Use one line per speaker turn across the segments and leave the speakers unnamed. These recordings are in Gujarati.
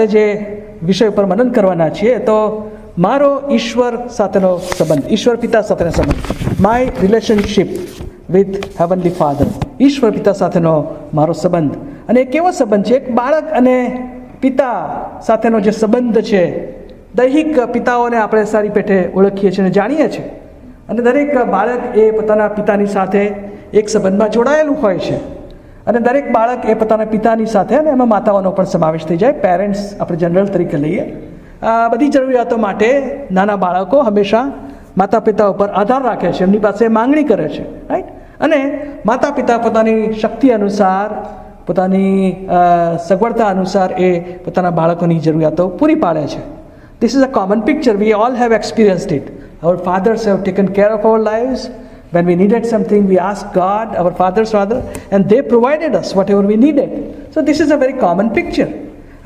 જે વિષય ઉપર મનન કરવાના છીએ તો મારો ઈશ્વર સાથેનો સંબંધ, ઈશ્વર પિતા સાથેનો સંબંધ, my relationship with heavenly father, ઈશ્વર પિતા સાથેનો મારો સંબંધ. અને એ કેવો સંબંધ છે? એક બાળક અને પિતા સાથેનો જે સંબંધ છે, દૈહિક પિતાઓને આપણે સારી પેઠે ઓળખીએ છીએ અને જાણીએ છીએ, અને દરેક બાળક એ પોતાના પિતાની સાથે એક સંબંધમાં જોડાયેલું હોય છે. અને દરેક બાળક એ પોતાના પિતાની સાથે, અને એમાં માતાઓનો પણ સમાવેશ થઈ જાય, પેરેન્ટ્સ આપણે જનરલ તરીકે લઈએ. બધી જરૂરિયાતો માટે નાના બાળકો હંમેશા માતા પિતા ઉપર આધાર રાખે છે, એમની પાસે માંગણી કરે છે, રાઈટ. અને માતા પિતા પોતાની શક્તિ અનુસાર, પોતાની સગવડતા અનુસાર એ પોતાના બાળકોની જરૂરિયાતો પૂરી પાડે છે. This is a common picture. We all have experienced it. Our fathers have taken care of our lives. When we needed something, we asked God, our fathers rather, and they provided us whatever we needed. So this is a very common picture.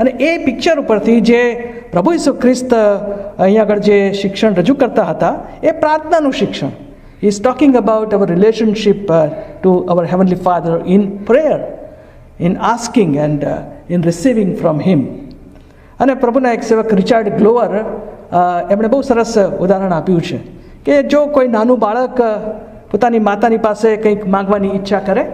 અને એ પિક્ચર ઉપરથી જે પ્રભુ ઈસુ ખ્રિસ્ત અહીંયા આગળ જે શિક્ષણ રજૂ કરતા હતા, એ પ્રાર્થનાનું શિક્ષણ. He is talking about our relationship to our Heavenly Father in prayer, in asking and in receiving from Him. અને પ્રભુના એક સેવક રિચાર્ડ ગ્લોવર એમણે બહુ સરસ ઉદાહરણ આપ્યું છે કે જો કોઈ નાનું બાળક પોતાની માતાની પાસે કંઈક માંગવાની ઈચ્છા કરે,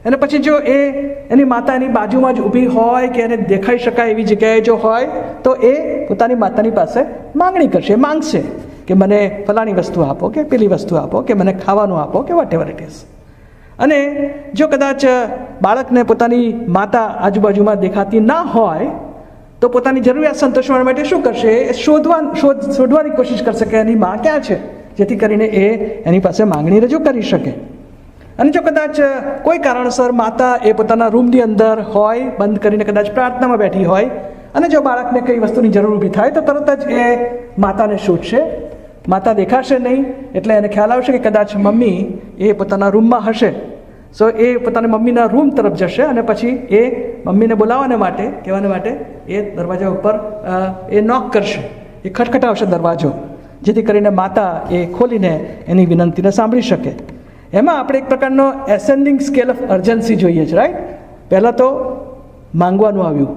અને પછી જો એની માતા એની બાજુમાં જ ઊભી હોય કે એને દેખાઈ શકાય એવી જગ્યાએ જો હોય, તો એ પોતાની માતાની પાસે માંગણી કરશે, માંગશે કે મને ફલાણી વસ્તુ આપો, કે પેલી વસ્તુ આપો, કે મને ખાવાનું આપો, કે વોટ એવર ઇટ ઇઝ. અને જો કદાચ બાળકને પોતાની માતા આજુબાજુમાં દેખાતી ના હોય તો પોતાની જરૂરિયાત સંતોષવા માટે શું કરશે? શોધવાની કોશિશ કરશે કે એની માં ક્યાં છે, જેથી કરીને એ એની પાસે માંગણી રજૂ કરી શકે. અને જો કદાચ કોઈ કારણસર માતા એ પોતાના રૂમની અંદર હોય, બંધ કરીને કદાચ પ્રાર્થનામાં બેઠી હોય, અને જો બાળકને કઈ વસ્તુની જરૂર ઊભી થાય તો તરત જ એ માતાને શોધશે. માતા દેખાશે નહીં એટલે એને ખ્યાલ આવશે કે કદાચ મમ્મી એ પોતાના રૂમમાં હશે. સો એ પોતાની મમ્મીના રૂમ તરફ જશે, અને પછી એ મમ્મીને બોલાવવાને માટે, કહેવાને માટે એ દરવાજા ઉપર એ નોક કરશે, એ ખટખટાવશે દરવાજો, જેથી કરીને માતા એ ખોલીને એની વિનંતીને સાંભળી શકે. એમાં આપણે એક પ્રકારનો એસેન્ડિંગ સ્કેલ ઓફ અર્જન્સી જોઈએ છે, રાઈટ. પહેલાં તો માંગવાનું આવ્યું,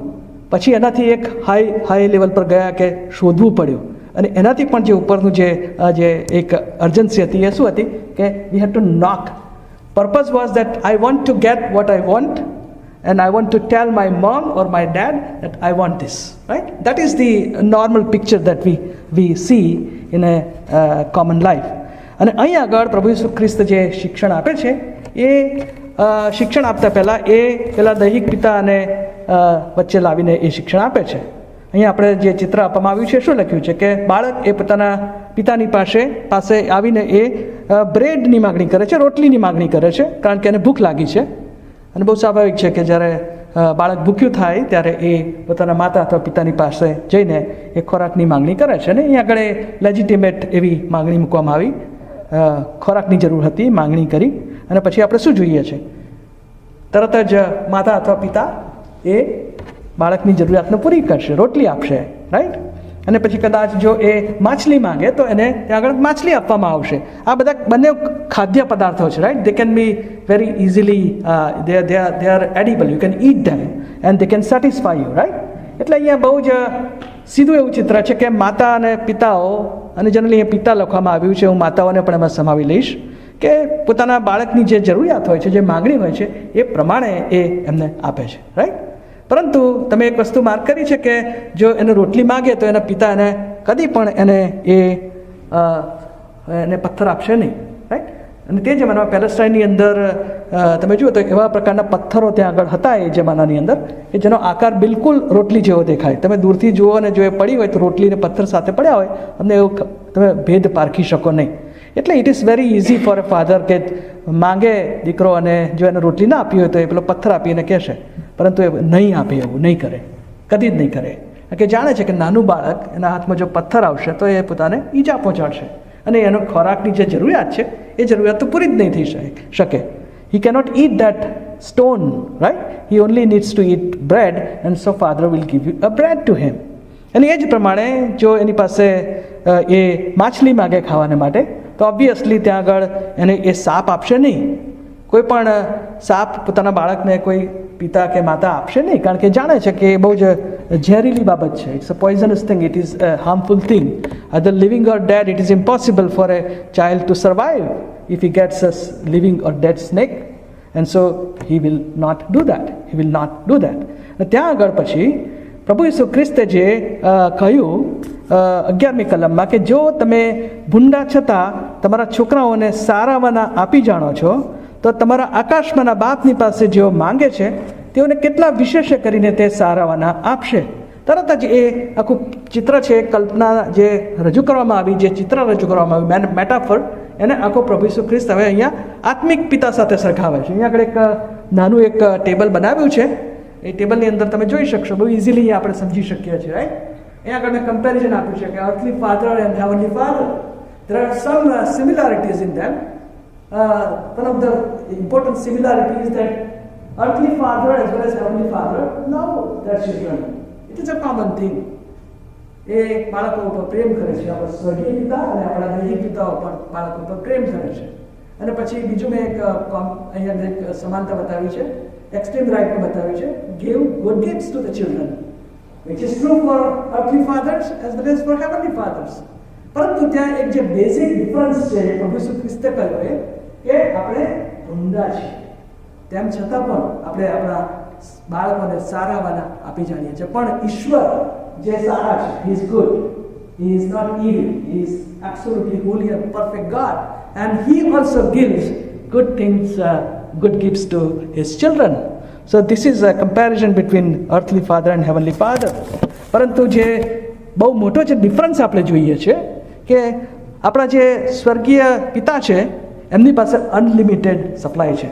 પછી એનાથી એક હાઈ લેવલ પર ગયા કે શોધવું પડ્યું, અને એનાથી પણ જે ઉપરનું જે એક અર્જન્સી હતી એ શું હતી કે we had to knock. Purpose was that I want to get what I want, and I want to tell my mom or my dad that I want this, right? That is the normal picture that we see in a common life. અને અહીં આગળ પ્રભુ ઈસુ ખ્રિસ્ત જે શિક્ષણ આપે છે, એ શિક્ષણ આપતા પહેલાં એ પેલા દૈહિક પિતા અને વચ્ચે લાવીને એ શિક્ષણ આપે છે. અહીંયા આપણે જે ચિત્ર આપવામાં આવ્યું છે, શું લખ્યું છે કે બાળક એ પોતાના પિતાની પાસે આવીને એ બ્રેડની માગણી કરે છે, રોટલીની માગણી કરે છે, કારણ કે એને ભૂખ લાગી છે. અને બહુ સ્વાભાવિક છે કે જ્યારે બાળક ભૂખ્યું થાય ત્યારે એ પોતાના માતા અથવા પિતાની પાસે જઈને એ ખોરાકની માગણી કરે છે. અને અહીંયા આગળ લેજિટિમેટ એવી માગણી મૂકવામાં આવી, ખોરાકની જરૂર હતી, માગણી કરી, અને પછી આપણે શું જોઈએ છે? તરત જ માતા અથવા પિતા એ બાળકની જરૂરિયાતને પૂરી કરશે, રોટલી આપશે, રાઈટ. અને પછી કદાચ જો એ માછલી માંગે તો એને ત્યાં આગળ માછલી આપવામાં આવશે. આ બધા બંને ખાદ્ય પદાર્થો છે, right. They can be very easily they are edible, you can eat them and they can satisfy you, right. એટલે અહીંયા બહુ જ સીધું એવું ચિત્ર છે કે માતા અને પિતાઓ, અને જનરલી અહીંયા પિતા લખવામાં આવ્યું છે, હું માતાઓને પણ એમાં સમાવી લઈશ, કે પોતાના બાળકની જે જરૂરિયાત હોય છે, જે માગણી હોય છે, એ પ્રમાણે એ એમને આપે છે, રાઈટ. પરંતુ તમે એક વસ્તુ માર્ક કરી છે કે જો એને રોટલી માગે તો એના પિતા એને કદી પણ એને પથ્થર આપશે નહીં, રાઈટ. અને તે જમાનામાં પેલેસ્ટાઇનની અંદર તમે જુઓ તો એવા પ્રકારના પથ્થરો ત્યાં આગળ હતા એ જમાનાની અંદર કે જેનો આકાર બિલકુલ રોટલી જેવો દેખાય. તમે દૂરથી જુઓ અને જો એ પડી હોય તો રોટલીને પથ્થર સાથે પડ્યા હોય, તમને એવું તમે ભેદ પારખી શકો નહીં. એટલે it is very easy four A father કે માંગે દીકરો અને જો એને રોટલી ના આપી હોય તો એ પેલો પથ્થર આપીને કહેશે, પરંતુ એ નહીં આપે, એવું નહીં કરે, કદી જ નહીં કરે. કે જાણે છે કે નાનું બાળક એના હાથમાં જો પથ્થર આવશે તો એ પોતાને ઈજા પહોંચાડશે, અને એનો ખોરાકની જે જરૂરિયાત છે એ જરૂરિયાત તો પૂરી જ નહીં થઈ શકે. He cannot eat that stone, right? He only needs to eat bread, and so Father will give you a bread to him. અને એ જ પ્રમાણે જો એની પાસે એ માછલી માગે ખાવાને માટે તો ઓબ્વિયસલી ત્યાં આગળ એને એ સાપ આપશે નહીં. કોઈ પણ સાપ પોતાના બાળકને કોઈ પિતા કે માતા આપશે નહીં, કારણ કે જાણે છે કે એ બહુ જ ઝેરીલી બાબત છે. It's a poisonous thing, it is a harmful thing. Other living or dead, it is impossible for a child to survive if he gets a living or dead snake, and so he will not do that. He will not do that. અને ત્યાં આગળ પછી પ્રભુ ઈસુ ખ્રિસ્તે જે કહ્યું 11મી કલમમાં કે જો તમે ભૂંડા છતાં તમારા છોકરાઓને સારાવાના આપી જાણો છો, તો તમારા આકાશમાંના બાપની પાસે જેઓ માંગે છે તેઓને કેટલા વિશેષ કરીને તે સારાવાના આપશે. તરત જ એ આખું ચિત્ર છે, કલ્પના જે રજૂ કરવામાં આવી, જે ચિત્ર રજૂ કરવામાં આવ્યું, મેટાફર, એને આખો પ્રભુ ઈસુ ખ્રિસ્ત હવે અહીંયા આત્મિક પિતા સાથે સરખાવે છે. અહીંયા આગળ એક નાનું એક ટેબલ બનાવ્યું છે. એ ટેબલની અંદર તમે જોઈ શકશો, બહુ ઇઝીલી આપણે સમજી શકીએ છીએ, રાઈટ. અહીંયા આગળ મેં કમ્પેરિઝન આપ્યું છે કે earthly father and heavenly father, there are some similarities in them. One of the important similarities is that earthly father as well as heavenly father love their children. It is a common thing. એ બાળકો ઉપર પ્રેમ કરે છે. આપણા સ્વર્ગીય પિતા અને આપણા દૈહિક પિતાઓ પણ બાળકો ઉપર પ્રેમ કરે છે. અને પછી બીજું મેં એક અહીંયા એક સમાનતા બતાવી છે, એક્સ્ટ્રીમ રાઇટમાં બતાવી છે, give good gifts to the children, which is true for earthly fathers as well as for heavenly fathers. પરંતુ ત્યાં એક જે બેઝિક ડિફરન્સ છે એ પ્રભુ ઈસુ ખ્રિસ્તે કહ્યું એ કે આપણે ભૂંડા છીએ, તેમ છતાં પણ આપણે આપણા બાળકોને સારાવાના આપી જાણીએ છીએ. પણ ઈશ્વર જે સારા છે, he is good, he is not evil, he is absolutely holy and perfect God, and he also gives good things, good gifts to his children. So this is a comparison between earthly father and heavenly father. પરંતુ જે બહુ મોટો જે ડિફરન્સ આપણે જોઈએ છે કે આપણા જે સ્વર્ગીય પિતા છે એમની પાસે અનલિમિટેડ સપ્લાય છે.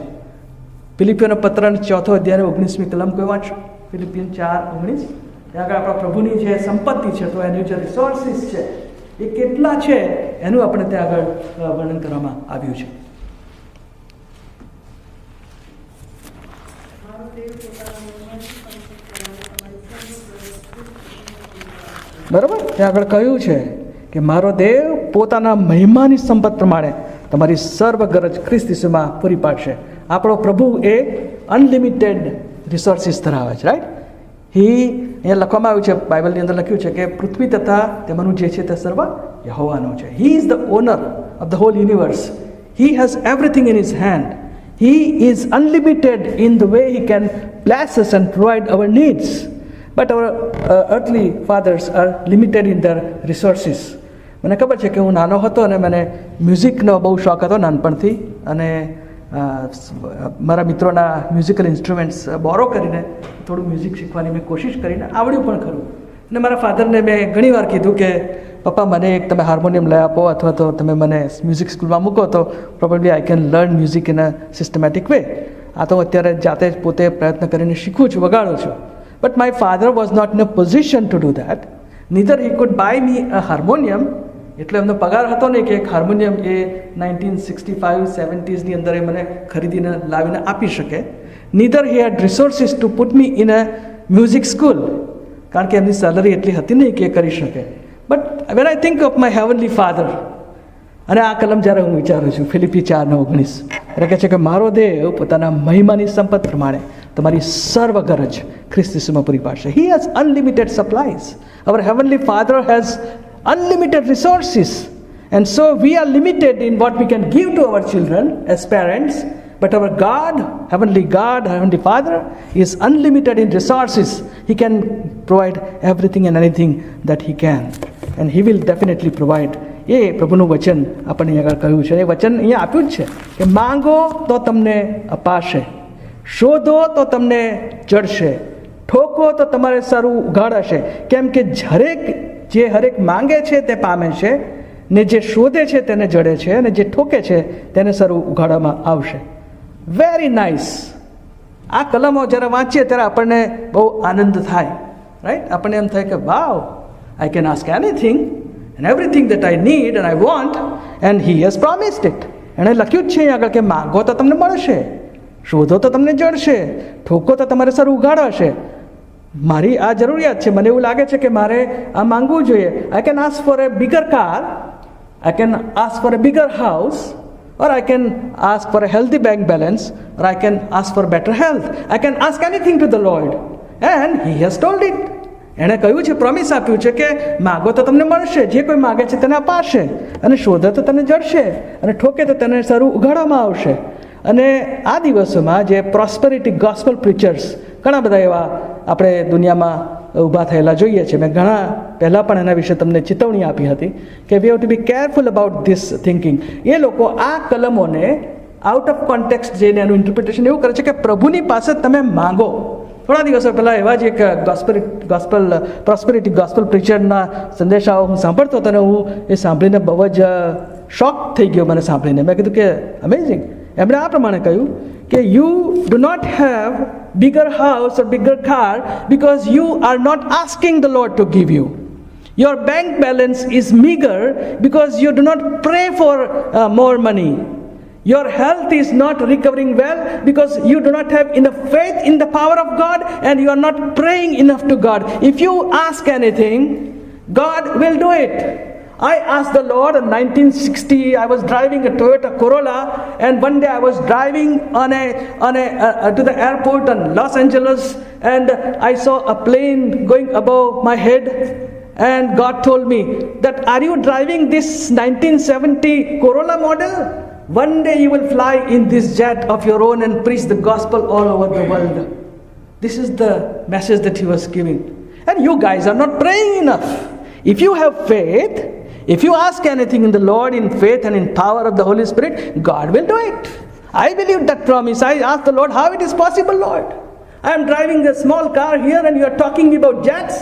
ફિલિપિયનો પત્ર 4 અધ્યાય 19મી કલમ કોઈ વાંચો, ફિલિપિયન 4:19. ત્યાં આગળ આપણા પ્રભુની જે સંપત્તિ છે, તો એનું જે રિસોર્સિસ છે એ કેટલા છે એનું આપણે ત્યાં આગળ વર્ણન કરવામાં આવ્યું છે. બરાબર, ત્યાં આગળ કહ્યું છે કે મારો દેવ પોતાના મહિમાની સંપત પ્રમાણે તમારી સર્વ ગરજ ખ્રિસ્ત ઈસુમાં પૂરી પાડશે. આપણો પ્રભુ એ અનલિમિટેડ રિસોર્સિસ ધરાવે છે, રાઈટ. અહીંયા લખવામાં આવ્યું છે, બાઇબલની અંદર લખ્યું છે કે પૃથ્વી તથા તેમાંનું જે છે તે સર્વ યહોવાનો છે. He is the owner of the whole universe. He has everything in his hand. He is unlimited in the way he can bless us and provide our needs. But our earthly fathers are limited in their resources. મને ખબર છે કે હું નાનો હતો અને મને મ્યુઝિકનો બહુ શોખ હતો નાનપણથી, અને મારા મિત્રોના મ્યુઝિકલ ઇન્સ્ટ્રુમેન્ટ્સ બોરો કરીને થોડું મ્યુઝિક શીખવાની મેં કોશિશ કરીને આવડ્યું પણ ખરું. અને મારા ફાધરને મેં ઘણી વાર કીધું કે પપ્પા મને એક તમે હાર્મોનિયમ લઈ આપો, અથવા તો તમે મને મ્યુઝિક સ્કૂલમાં મૂકો તો probably I can learn music in a systematic way. આ તો અત્યારે જાતે જ પોતે પ્રયત્ન કરીને શીખું છું, વગાડું છું. But my father was not in a position to do that. Neither he could buy me a harmonium. એટલે એમનો પગાર હતો નહીં કે એક હાર્મોનિયમ એ 1965-70s ની અંદર એ મને ખરીદીને લાવીને આપી શકે. Neither he had resources to put me in a music school, કારણ કે એમની સેલરી એટલી હતી નહીં કે એ કરી શકે. But when I think of my heavenly father, અને આ કલમ જ્યારે હું વિચારું છું, ફિલિપી 4:19, એટલે કહે છે કે મારો દેવ પોતાના મહિમાની સંપત પ્રમાણે તમારી સર્વ ગરજ ખ્રિસ્ત ઈસુમાં પૂરી પાડશે. He has unlimited supplies. Our heavenly father has unlimited resources, and so we are limited in what we can give to our children as parents, but our God, heavenly Father is unlimited in resources. He can provide everything and anything that he can, and he will definitely provide. એ પ્રભુનું વચન આપણને આગળ કહ્યું છે. એ વચન અહીંયા આપ્યું જ છે કે માંગો તો તમને અપાશે, શોધો તો તમને જડશે, ઠોકો તો તમારે સારું ઉઘાડાશે. કેમ કે જે હરેક માંગે છે તે પામે છે, ને જે શોધે છે તેને જડે છે, અને જે ઠોકે છે તેને સારું ઉઘાડવામાં આવશે. Very nice. આ કલમો જ્યારે વાંચીએ ત્યારે આપણને બહુ આનંદ થાય, રાઈટ. આપણને એમ થાય કે wow, I can ask anything and everything that I need and I want, and he has promised it. એણે લખ્યું જ છે આગળ કે માંગો તો તમને મળશે, શોધો તો તમને જડશે, ઠોકો તો તમારે સારું ઉઘાડાશે. મારી આ જરૂરિયાત છે, મને એવું લાગે છે કે મારે આ માંગવું જોઈએ. આઈ can ask for A bigger car, I can ask for A bigger house, or I can ask for a healthy bank balance, or I can ask for better health. I can ask anything to the Lord, and He has told it. એણે કહ્યું છે, પ્રોમિસ આપ્યું છે કે માગો તો તમને મળશે, જે કોઈ માગે છે તેને અપાશે, અને શોધે તો તેને જડશે, અને ઠોકે તો તેને સરું ઉઘાડવામાં આવશે. અને આ દિવસોમાં જે પ્રોસ્પેરિટી ગોસ્પલ પ્રીચર્સ ઘણા બધા એવા આપણે દુનિયામાં ઊભા થયેલા જોઈએ છે. મેં ઘણા પહેલાં પણ એના વિશે તમને ચેતવણી આપી હતી કે we have to be careful about this thinking. એ લોકો આ કલમોને આઉટ ઓફ કોન્ટેક્સ્ટ જઈને એનું ઇન્ટરપ્રિટેશન એવું કરે છે કે પ્રભુની પાસે તમે માંગો. થોડા દિવસો પહેલાં એવા જ એક પ્રોસ્પેરિટી ગોસ્પલ પ્રીચરના સંદેશાઓ હું સાંભળતો હતો, અને હું એ સાંભળીને બહુ જ શોક થઈ ગયો મને સાંભળીને. મેં કીધું કે અમેઝિંગ. એમણે આ પ્રમાણે કહ્યું કે you do not have bigger house or bigger car because you are not asking the Lord to give you. Your bank balance is meager because you do not pray for more money. Your health is not recovering well because you do not have enough faith in the power of God and you are not praying enough to God. If you ask anything, God will do it. I asked the Lord in 1960. I was driving a Toyota Corolla, and one day I was driving to the airport in Los Angeles, and I saw a plane going above my head, and God told me that, are you driving this 1970 Corolla model? One day you will fly in this jet of your own and preach the gospel all over the world. This is the message that He was giving. And you guys are not praying enough. If you have faith, if you ask anything in the Lord in faith and in power of the Holy Spirit, God will do it. I believe that promise. I asked the Lord, how it is possible, Lord? I am driving a small car here and you are talking about jets.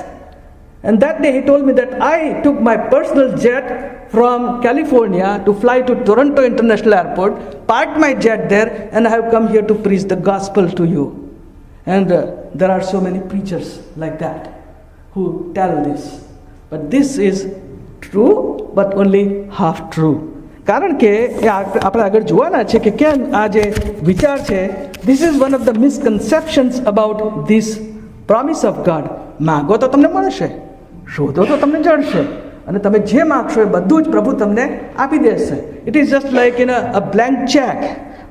And that day He told me that I took my personal jet from California to fly to Toronto International Airport, parked my jet there, and I have come here to preach the gospel to you. And there are so many preachers like that who tell this. But this is true, but only half true. કારણ કે એ આપણે આગળ જોવાના છે કે કેમ આ જે વિચાર છે, this is one of the misconceptions about this promise of God. માગો તો તમને મળશે, શોધો તો તમને જડશે, અને તમે જે માગશો એ બધું જ પ્રભુ તમને આપી દેશે. It is just like a blank check.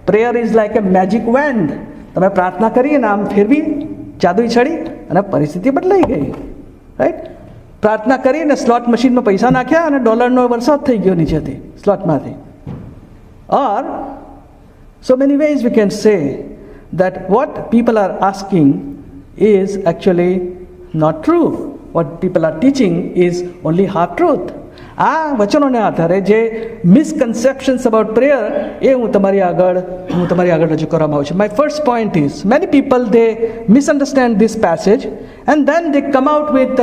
Prayer is like a magic wand. તમે પ્રાર્થના કરી અને આમ ફેરવી જાદુઈ છડી અને પરિસ્થિતિ બદલાઈ ગઈ, રાઈટ? પ્રાર્થના કરીને સ્લોટ મશીનમાં પૈસા નાખ્યા અને ડોલરનો વરસાદ થઈ ગયો નીચેથી સ્લોટમાંથી. Or so many ways we can say that what people are asking is actually not true. What people are teaching is only half truth. આ વચનોને આધારે જે મિસકન્સેપ્શન્સ અબાઉટ પ્રેયર એ હું તમારી આગળ રજૂ કરવામાં આવું છું. My first point is many people they misunderstand this passage and then they come out with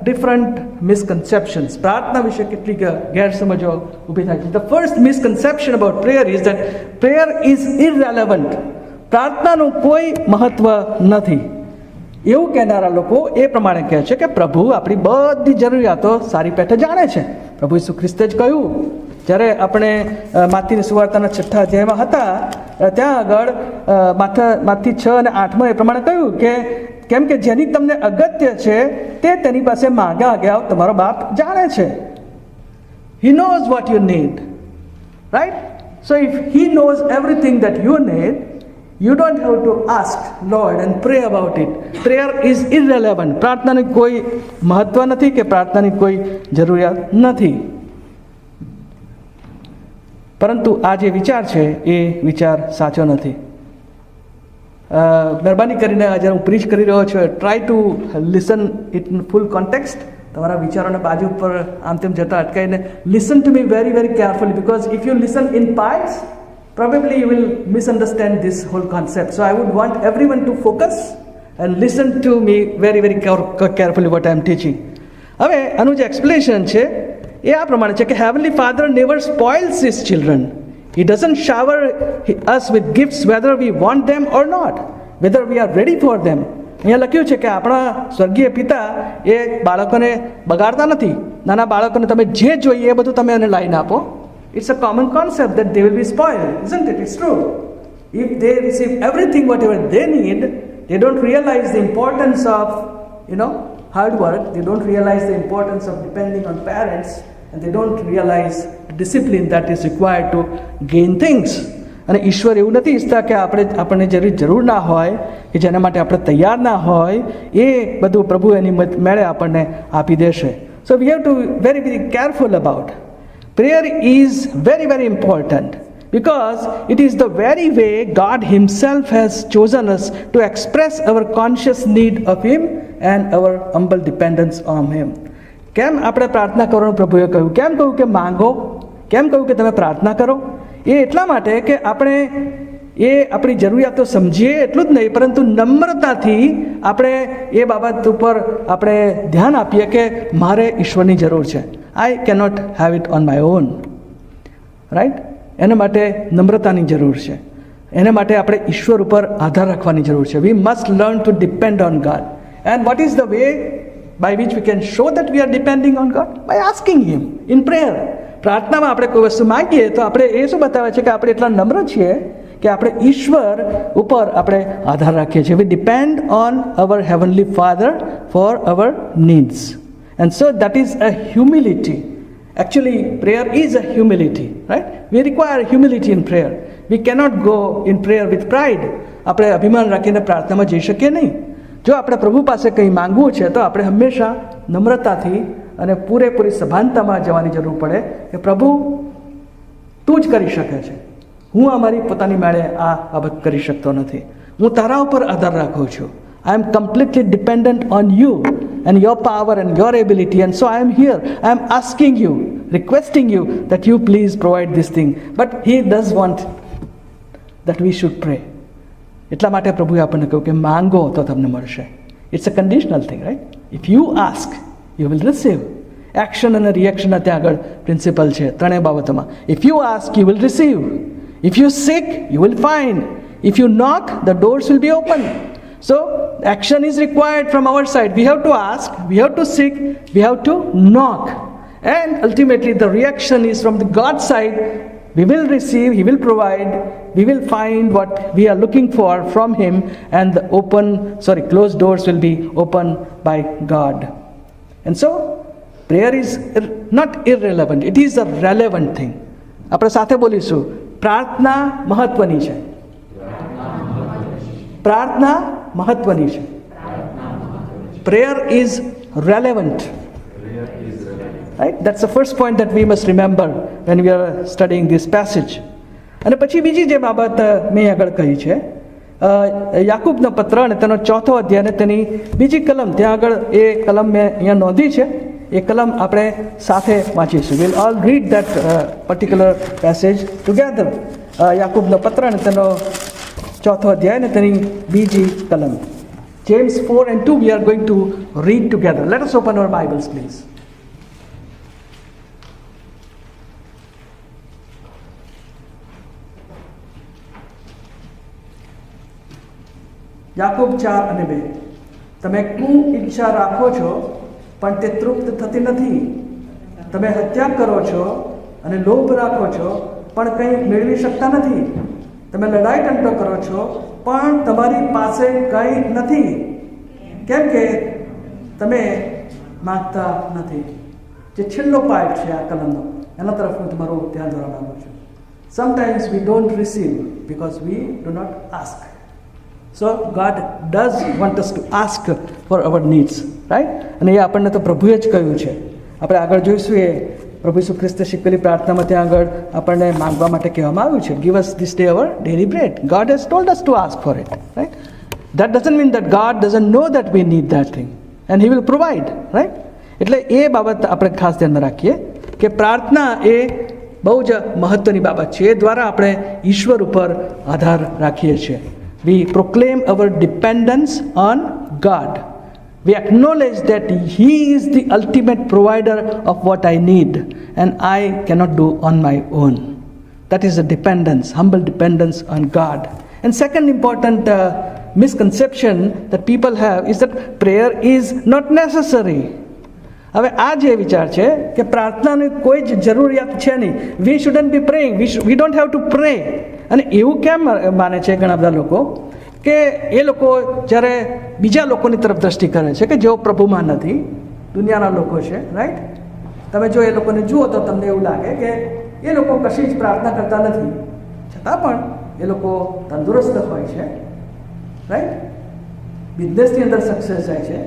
different misconceptions. પ્રાર્થના વિશે કેટલીક ગેરસમજો ઊભી થાય છે. The first misconception about prayer is that prayer is irrelevant. પ્રાર્થનાનું કોઈ મહત્વ નથી. એવું કહેનારા લોકો એ પ્રમાણે કહે છે કે પ્રભુ આપણી બધી જરૂરિયાતો સારી પેઠે જાણે છે. પ્રભુ ઈસુ ખ્રિસ્તે જ કહ્યું, જ્યારે આપણે માથીની સુવાર્તાના 6 અધ્યાયમાં હતા ત્યાં આગળ માથી 6 અને 8માં એ પ્રમાણે કહ્યું કે કેમ કે જેની તમને અગત્ય છે તે તેની પાસે માગ્યા અગાઉ તમારો બાપ જાણે છે. He knows what you need, right? So if He knows everything that you need, you don't have to ask Lord and pray about it. Prayer is irrelevant. પ્રાર્થનાની કોઈ મહત્વ નથી કે પ્રાર્થનાની કોઈ જરૂરિયાત નથી. પરંતુ આ જે વિચાર છે એ વિચાર સાચો નથી. મહેરબાની કરીને જ્યારે હું પ્રીચ કરી રહ્યો છું, try to listen it in full context. તમારા વિચારોને બાજુ ઉપર આમ તેમ જતા અટકાઈને listen to me very very carefully, because if you listen in parts, probably you will misunderstand this whole concept. So I would want everyone to focus and listen to me very very carefully what I am teaching. હવે આનું જે એક્સપ્લેનેશન છે એ આ પ્રમાણે છે કે Heavenly Father never spoils His children. He doesn't shower us with gifts whether we want them or not, whether we are ready for them. અહીંયા લખ્યું છે કે આપણા સ્વર્ગીય પિતા એ બાળકોને બગાડતા નથી. નાના બાળકોને તમે જે જોઈએ એ બધું તમે એને લાવીને આપો. It's a common concept that they will be spoiled, isn't it? It's true. If they receive everything, whatever they need, they don't realize the importance of, hard work. They don't realize the importance of depending on parents. and they don't realize the discipline that is required to gain things. અને ઈશ્વર એવું નથી ઈચ્છતા કે આપણને જરૂર ના હોય, કે જેના માટે આપણે તૈયાર ના હોય, એ બધું પ્રભુ એની મેળે આપણને આપી દેશે. So we have to be very, very careful about. Prayer is very, very important because it is the very way God Himself has chosen us to express our conscious need of Him and our humble dependence on Him. કેમ આપણે પ્રાર્થના કરવાનું પ્રભુએ કહ્યું? કેમ કહ્યું કે માંગો? કેમ કહ્યું કે તમે પ્રાર્થના કરો? એ એટલા માટે કે આપણે એ આપણી જરૂરિયાતો સમજીએ એટલું જ નહીં, પરંતુ નમ્રતાથી આપણે એ બાબત ઉપર આપણે ધ્યાન આપીએ કે મારે ઈશ્વરની જરૂર છે. I cannot have it on my own, right? એના માટે નમ્રતાની જરૂર છે. એના માટે આપણે ઈશ્વર ઉપર આધાર રાખવાની જરૂર છે. We must learn to depend on God. And what is the way by which we can show that we are depending on God? By asking Him in prayer. પ્રાર્થનામાં આપણે કોઈ વસ્તુ માંગીએ તો આપણે એ શું બતાવે છે કે આપણે એટલા નમ્ર છીએ કે આપણે ઈશ્વર ઉપર આપણે આધાર રાખીએ છીએ. We depend on our heavenly Father for our needs. And so that is a humility. Actually, prayer is a humility, right? We require humility in prayer. We cannot go in prayer with pride. આપણે અભિમાન રાખીને પ્રાર્થનામાં જઈ શકીએ નહીં. જો આપણે પ્રભુ પાસે કંઈ માંગવું છે તો આપણે હંમેશા નમ્રતાથી અને પૂરેપૂરી સભાનતામાં જવાની જરૂર પડે કે પ્રભુ તું જ કરી શકે છે, હું અમારી પોતાની મેળે આ બાબત કરી શકતો નથી, હું તારા ઉપર આધાર રાખું છું. I am completely dependent on you and your power and your ability, and so I am here. I am asking you, requesting you that you please provide this thing. But He does want that we should pray. એટલા માટે પ્રભુએ આપણને કહ્યું કે માંગો તો તમને મળશે. It's a conditional thing, right? If you ask you will receive. Action અને રિએક્શનના ત્યાં આગળ પ્રિન્સિપલ છે ત્રણેય બાબતોમાં. If you ask you will receive. If you seek you will find. If you knock the doors will be open. So action is required from our side. We have to ask, we have to seek, we have to knock, and ultimately the reaction is from the God's side. We will receive, He will provide, we will find what we are looking for from Him, and the closed doors will be opened by God. And so prayer is not irrelevant, it is a relevant thing. આપણે સાથે બોલીશું, પ્રાર્થના મહત્વની છે. પ્રાર્થના મહત્વની છે. Prayer is relevant. Right? That's the first point that we must remember when we are studying this passage. અને પછી બીજી જે બાબત મેં આગળ કહી છે, યાકૂબનો પત્ર અને તેનો 4થો અધ્યાય અને તેની બીજી કલમ, ત્યાં આગળ એ કલમ મેં અહીંયા નોંધી છે, એ કલમ આપણે સાથે વાંચીશું. We'll all read that particular passage together. યાકૂબનો પત્ર અને તેનો 4થો અધ્યાય અને તેની બીજી કલમ. James 4:2 we are going to read together. Let us open our Bibles, please. યાકૂબ 4:2. તમે ઈચ્છા રાખો છો પણ તે તૃપ્ત થતી નથી. તમે હત્યા કરો છો અને લોભ રાખો છો પણ કંઈ મેળવી શકતા નથી. તમે લડાઈ ટંટો કરો છો પણ તમારી પાસે કંઈ નથી, કેમ કે તમે માંગતા નથી. જે છેલ્લો પાર્ટ છે આ કલમનો, એના તરફ હું તમારું ધ્યાન દોરવા માંગુ છું. Sometimes we don't receive because we do not ask. So God does want us to ask for our needs, right? અને એ આપણને તો પ્રભુએ જ કહ્યું છે. આપણે આગળ જોઈશું એ પ્રભુ ઈસુ ખ્રિસ્તે શીખવેલી પ્રાર્થનામાં ત્યાં આગળ આપણને માંગવા માટે કહેવામાં આવ્યું છે, give us this day our daily bread. God has told us to ask for it, right? That doesn't mean that God doesn't know that we need that thing and He will provide, right? એટલે એ બાબત આપણે ખાસ ધ્યાનમાં રાખીએ કે પ્રાર્થના એ બહુ જ મહત્વની બાબત છે. એ દ્વારા આપણે ઈશ્વર ઉપર આધાર રાખીએ છીએ. We proclaim our dependence on God. We acknowledge that He is the ultimate provider of what I need and I cannot do on my own. That is a dependence, humble dependence on God. And second important misconception that people have is that prayer is not necessary. હવે આ જે વિચાર છે કે પ્રાર્થનાની કોઈ જ જરૂરિયાત છે નહીં. We shouldn't be praying, we don't have to pray. અને એવું કેમ માને છે ઘણા બધા લોકો કે એ લોકો જ્યારે બીજા લોકોની તરફ દ્રષ્ટિ કરે છે કે જેઓ પ્રભુમાં નથી, દુનિયાના લોકો છે, રાઈટ? તમે જો એ લોકોને જુઓ તો તમને એવું લાગે કે એ લોકો કશી જ પ્રાર્થના કરતા નથી, છતાં પણ એ લોકો તંદુરસ્ત હોય છે, રાઈટ? બિઝનેસની અંદર સક્સેસ જાય છે,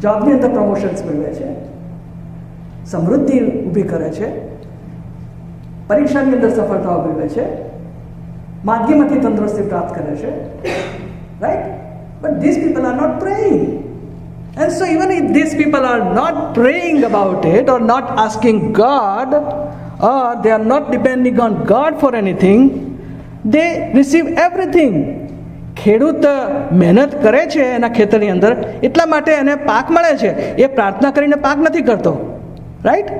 જોબની અંદર પ્રમોશન્સ મેળવે છે, સમૃદ્ધિ ઊભી કરે છે, પરીક્ષાની અંદર સફળતાઓ મેળવે છે, માધ્યમથી તંદુરસ્તી પ્રાપ્ત કરે છે, right? But this people are not praying. And so even if these people are not praying about it or not asking God or they are not depending on God for anything, they receive everything. ખેડૂત મહેનત કરે છે એના ખેતરની અંદર, એટલા માટે એને પાક મળે છે. એ પ્રાર્થના કરીને પાક નથી કરતો, રાઈટ?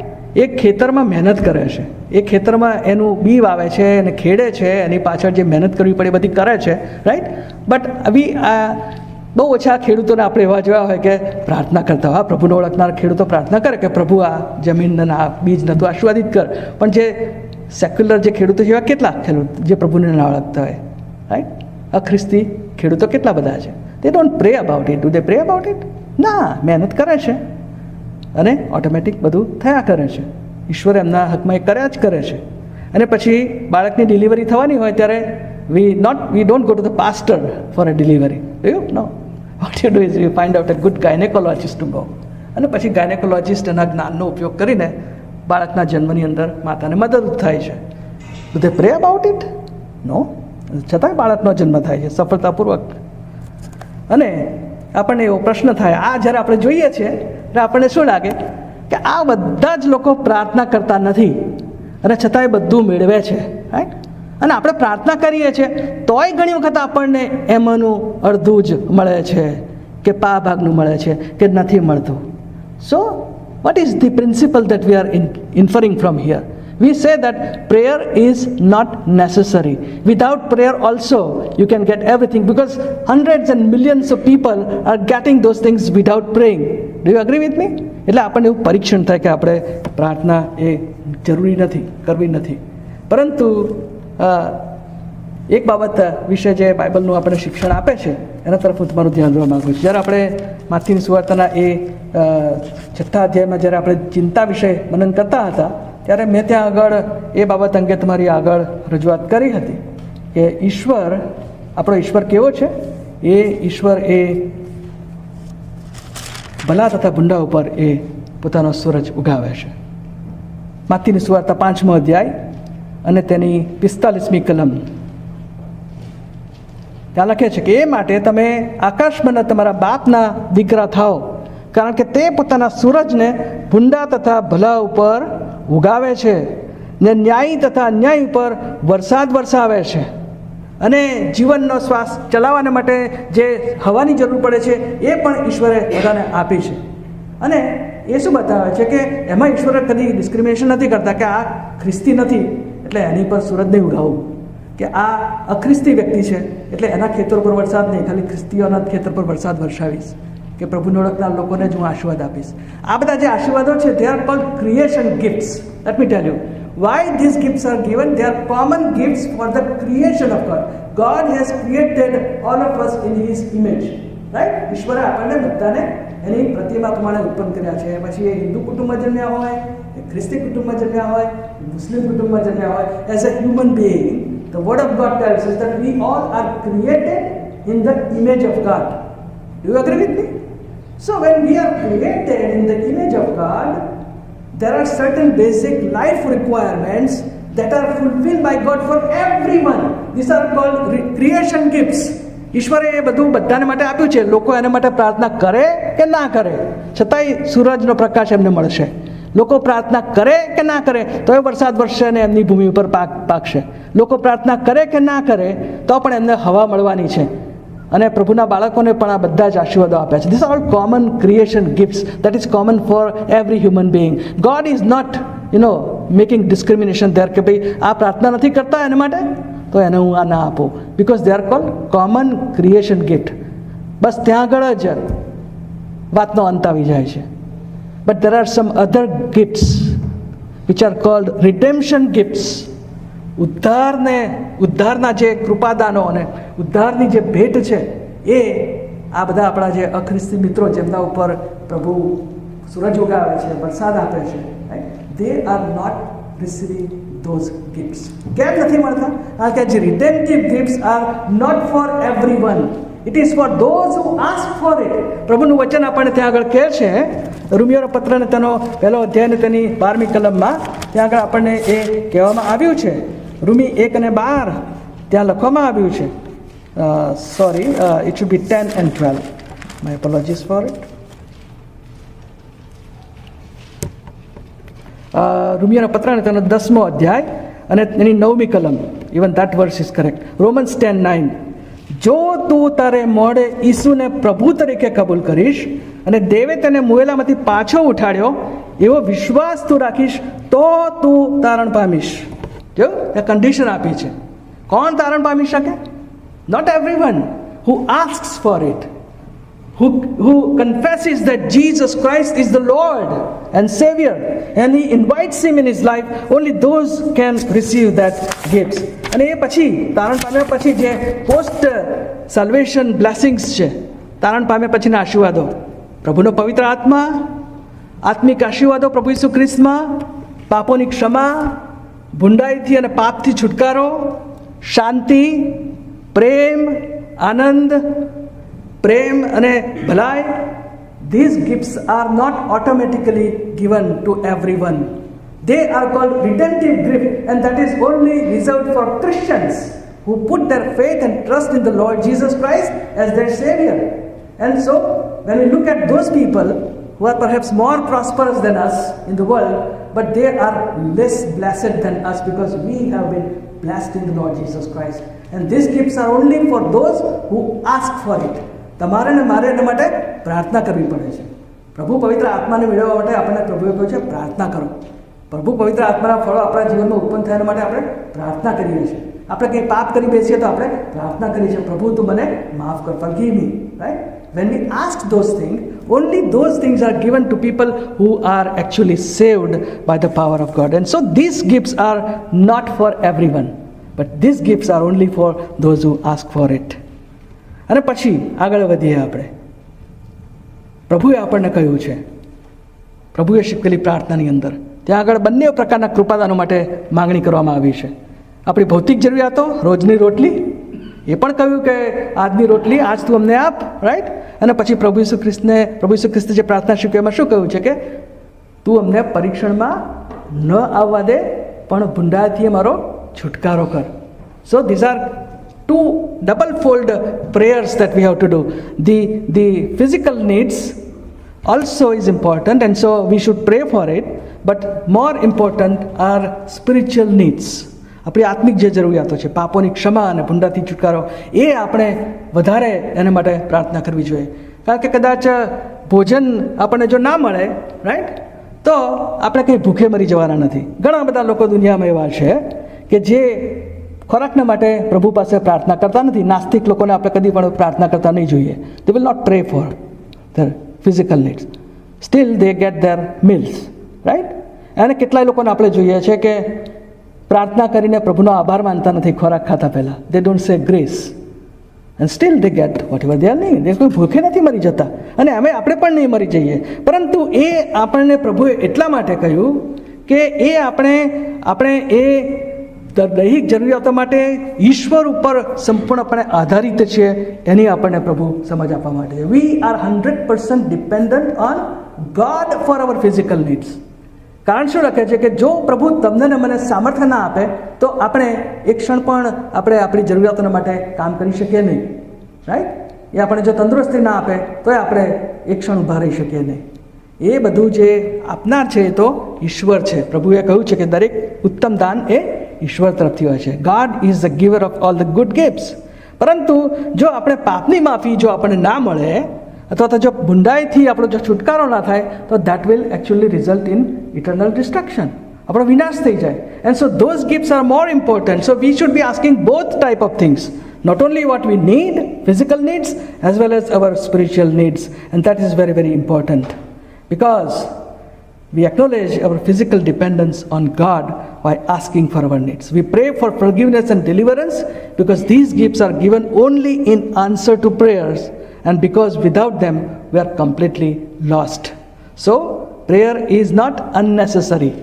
એ ખેતરમાં મહેનત કરે છે, એ ખેતરમાં એનું બી વાવે છે, એને ખેડે છે, એની પાછળ જે મહેનત કરવી પડે બધી કરે છે, રાઈટ? બટ બહુ ઓછા ખેડૂતોને આપણે એવા જોયા હોય કે પ્રાર્થના કરતા હોય. પ્રભુને ઓળખનાર ખેડૂતો પ્રાર્થના કરે કે પ્રભુ આ જમીનને આ બીજને તું આશીર્વાદિત કર. પણ જે સેક્યુલર જે ખેડૂતો છે એવા કેટલા ખેડૂત જે પ્રભુને ના ઓળખતા હોય, રાઈટ? અખ્રિસ્તી ખેડૂતો કેટલા બધા છે. દે don't pre about it. Do they pre about it? ના, મહેનત કરે છે અને ઓટોમેટિક બધું થયા કરે છે. ઈશ્વર એમના હકમાં એ કર્યા જ કરે છે. અને પછી બાળકની ડિલિવરી થવાની હોય ત્યારે we don't go to the pastor for a delivery. Do you? No. What you do is you find out a good gynecologist to go. અને પછી ગાયનેકોલોજીસ્ટ એના જ્ઞાનનો ઉપયોગ કરીને બાળકના જન્મની અંદર માતાને મદદરૂપ થાય છે. Do they pray about it? No. છતાંય બાળકનો જન્મ થાય છે સફળતાપૂર્વક. અને આપણને એવો પ્રશ્ન થાય, આ જ્યારે આપણે જોઈએ છીએ ત્યારે આપણને શું લાગે કે આ બધા જ લોકો પ્રાર્થના કરતા નથી અને છતાંય બધું મેળવે છે, રાઈટ? અને આપણે પ્રાર્થના કરીએ છીએ તોય ઘણી વખત આપણને એમાંનું અડધું જ મળે છે કે પા ભાગનું મળે છે કે નથી મળતું. સો what is the principle that we are inferring from here? We say that prayer is not necessary. Without prayer also you can get everything, because hundreds and millions of people are getting those things without praying. Do you agree with me? એટલે આપણને એવું પરીક્ષણ થાય કે આપણે પ્રાર્થના એ જરૂરી નથી, કરવી નથી. પરંતુ એક બાબત વિશે જે બાઇબલનું આપણે શિક્ષણ આપે છે એના તરફ હું તમારું ધ્યાન દોરવા માગું છું. જ્યારે આપણે માથીની સુવાર્તાના એ 6થા અધ્યાયમાં જ્યારે આપણે ચિંતા વિશે મનન કરતા હતા ત્યારે મેં ત્યાં આગળ એ બાબત અંગે તમારી આગળ રજૂઆત કરી હતી કે ઈશ્વર, આપણો ઈશ્વર કેવો છે? એ ઈશ્વર એ ભલા તથા ભૂંડા ઉપર એ પોતાનો સૂરજ ઉગાવે છે. માથીની સુવાર્તા 5મો અધ્યાય અને તેની 45મી કલમ ત્યાં લખે છે કે એ માટે તમે આકાશમાંના તમારા બાપના દીકરા થાઓ, કારણ કે તે પોતાના સૂરજને ભૂંડા તથા ભલા ઉપર ઉગાવે છે ને ન્યાયી તથા અન્યાયી ઉપર વરસાદ વરસાવે છે. અને જીવનનો શ્વાસ ચલાવવાને માટે જે હવાની જરૂર પડે છે એ પણ ઈશ્વરે બધાને આપી છે. અને એ શું બતાવે છે કે એમાં ઈશ્વરે કદી ડિસ્ક્રિમિનેશન નથી કરતા કે આ ખ્રિસ્તી નથી એટલે એની પર સૂરજ નહીં ઉગાવું, કે આ અખ્રિસ્તી વ્યક્તિ છે એટલે એના ખેતર પર વરસાદ નહીં, ખાલી ખ્રિસ્તીઓના ખેતર પર વરસાદ વરસાવીશ, કે પ્રભુને ઓળખનાર લોકોને જ હું આશીર્વાદ આપીશ. આ બધા જે આશીર્વાદો છે they are called creation gifts. Let me tell you why these gifts are given. They are common gifts for the creation of God. God has created all of us in His image, right? ઈશ્વરે આપણને બધાને એની પ્રતિમા પ્રમાણે ઉત્પન્ન કર્યા છે. પછી એ હિન્દુ કુટુંબમાં જન્મ્યા હોય, ખ્રિસ્તી કુટુંબમાં જન્મ્યા હોય, મુસ્લિમ કુટુંબમાં જન્મ્યા હોય, as a human being the word of God tells us that we all are created in the image of God. Do you agree with me? So when we are created in the image of God, there are certain basic life requirements that are fulfilled by God for everyone. These are called creation gifts. ઈશ્વરે એ બધું બધાને માટે આપ્યું છે. લોકો એના માટે પ્રાર્થના કરે કે ના કરે છતાંય સૂરજનો પ્રકાશ એમને મળશે. લોકો પ્રાર્થના કરે કે ના કરે તો એ વરસાદ વરસશે અને એમની ભૂમિ ઉપર પાક પાકશે. લોકો પ્રાર્થના કરે કે ના કરે તો પણ એમને હવા મળવાની છે. અને પ્રભુના બાળકોને પણ આ બધા જ આશીર્વાદો આપ્યા છે. This are all common creation gifts that is common for every human being. God is not making discrimination there કે ભાઈ આ પ્રાર્થના નથી કરતા એના માટે તો એને હું આ ના આપું, because they are called common creation gift. બસ ત્યાં આગળ જ વાતનો અંત આવી જાય છે. But there are some other gifts which are called redemption gifts. ઉદ્ધારના જે કૃપાદાનો અને ઉદ્ધારની જે ભેટ છે એ આ બધા આપણા જે અખ્રિસ્તી મિત્રો જેમના ઉપર પ્રભુ સૂરજ ઉગાવે છે, વરસાદ આપે છે, they are not receiving those gifts. કેમ નથી મળતા? કારણ કે જે redemptive gifts are not for everyone. It is for those who ask for it. પ્રભુનું વચન આપણને ત્યાં આગળ કહે છે, રોમિયોના પત્રને તેનો પહેલો અધ્યાય તેની 12મી કલમમાં ત્યાં આગળ આપણને એ કહેવામાં આવ્યું છે. રોમી 1 અને 12 ત્યાં લખવામાં આવ્યું છે. Sorry, it should be 10 and 12. My apologies for it. રોમિયોના પત્રને તેનો 10મો અધ્યાય અને એની 9મી કલમ. Even that verse is correct. Romans 10:9. જો તું તારે મોઢે ઈસુને પ્રભુ તરીકે કબૂલ કરીશ અને દેવે તેને મુએલામાંથી પાછો ઉઠાડ્યો એવો વિશ્વાસ તું રાખીશ તો તું તારણ પામીશ. જો એ કન્ડિશન આપી છે. કોણ તારણ પામી શકે? Not everyone who asks for it, who confesses that Jesus Christ is the Lord and Savior and he invites him in his life, only those can receive that gifts. અને એ પછી તારણ પામ્યા પછી જે પોસ્ટ સલ્વેશન બ્લેસિંગ્સ છે, તારણ પામ્યા પછીના આશીર્વાદો, પ્રભુનો પવિત્ર આત્મા, આત્મિક આશીર્વાદો પ્રભુ ઈસુ ખ્રિસ્તમાં, પાપોની ક્ષમા, ભૂંડાઈથી અને પાપથી છુટકારો, શાંતિ, પ્રેમ, આનંદ, પ્રેમ અને ભલાઈ. These gifts are not automatically given to everyone. They are called redemptive gifts, and that is only reserved for Christians who put their faith and trust in the Lord Jesus Christ as their Savior. And so, when we look at those people who are perhaps more prosperous than us in the world, but they are less blessed than us because we have been blessed in the Lord Jesus Christ. And these gifts are only for those who ask for it. તમારે ને મારે એના માટે પ્રાર્થના કરવી પડે છે. પ્રભુ પવિત્ર આત્માને મેળવવા માટે આપણને પ્રભુએ કહ્યું છે પ્રાર્થના કરો. પ્રભુ પવિત્ર આત્માના ફળો આપણા જીવનમાં ઉત્પન્ન થયા માટે આપણે પ્રાર્થના કરીએ છીએ. આપણે કંઈ પાપ કરી બેસીએ તો આપણે પ્રાર્થના કરીએ છીએ, પ્રભુ તું મને માફ કર, forgive me, right? When we ask those things, only those things are given to people who are actually saved by the power of God. And so these gifts are not for everyone, but these gifts are only for those who ask for it. અને પછી આગળ વધીએ આપણે. પ્રભુએ આપણને કહ્યું છે, પ્રભુએ શીખવેલી પ્રાર્થનાની અંદર ત્યાં આગળ બંને પ્રકારના કૃપાદાનો માટે માગણી કરવામાં આવી છે. આપણી ભૌતિક જરૂરિયાતો, રોજની રોટલી, એ પણ કહ્યું કે આજની રોટલી આજ તું અમને આપ, રાઈટ? અને પછી પ્રભુ ઈસુ ખ્રિસ્તે જે પ્રાર્થના શીખવી એમાં શું કહ્યું છે કે તું અમને પરીક્ષણમાં ન આવવા દે પણ ભૂંડાથી મારો છુટકારો કર. સો these are two double fold prayers that we have to do. The physical needs also is important, and so we should pray for it, but more important are spiritual needs. આપણી આત્મિક જે જરૂરિયાતો છે, પાપોની ક્ષમા અને ભૂંડાથી છુટકારો, એ આપણે વધારે એના માટે પ્રાર્થના કરવી જોઈએ. કારણ કે કદાચ ભોજન આપણને જો ના મળે, રાઈટ, તો આપણે કંઈ ભૂખે મરી જવાના નથી. ઘણા બધા લોકો દુનિયામાં એવા છે કે જે ખોરાકના માટે પ્રભુ પાસે પ્રાર્થના કરતા નથી. નાસ્તિક લોકોને આપણે કદી પણ પ્રાર્થના કરતા નહીં જોઈએ. They will not pray for their physical needs, still they get their meals, right? અને કેટલાય લોકોને આપણે જોઈએ છે કે પ્રાર્થના કરીને પ્રભુનો આભાર માનતા નથી ખોરાક ખાતા પહેલાં. They don't say grace and still they get whatever they are નહીં. દે કોઈ ભૂખે નથી મરી જતા, અને અમે આપણે પણ નહીં મરી જઈએ. પરંતુ એ આપણને પ્રભુએ એટલા માટે કહ્યું કે એ આપણે એ દૈહિક જરૂરિયાતો માટે ઈશ્વર ઉપર સંપૂર્ણપણે આધારિત છે, એની આપણને પ્રભુ સમજ આપવા માટે. We are 100% dependent on God for our physical needs. કારણ શું લખે છે કે જો પ્રભુ તમને ને મને સામર્થ્ય ના આપે તો આપણે એક ક્ષણ પણ આપણે આપણી જરૂરિયાતો માટે કામ કરી શકીએ નહીં, રાઈટ? એ આપણે જો તંદુરસ્તી ના આપે તો આપણે એક ક્ષણ ઊભા રહી શકીએ નહીં. એ બધું જે આપનાર છે એ તો ઈશ્વર છે. પ્રભુએ કહ્યું છે કે દરેક ઉત્તમ દાન એ ઈશ્વર તરફથી હોય છે. God is the giver of all the good gifts. પરંતુ જો આપણે પાપની માફી જો આપણને ના મળે અથવા તો જો ભૂંડાઈથી આપણો જો છુટકારો ના થાય તો that will actually result in eternal destruction. આપણો વિનાશ થઈ જાય. And so those gifts are more important. So we should be asking both type of things. Not only what we need, physical needs, as well as our spiritual needs. And that is very, very important. Because we acknowledge our physical dependence on God by asking for our needs. We pray for forgiveness and deliverance because these gifts are given only in answer to prayers, and because without them we are completely lost. So prayer is not unnecessary.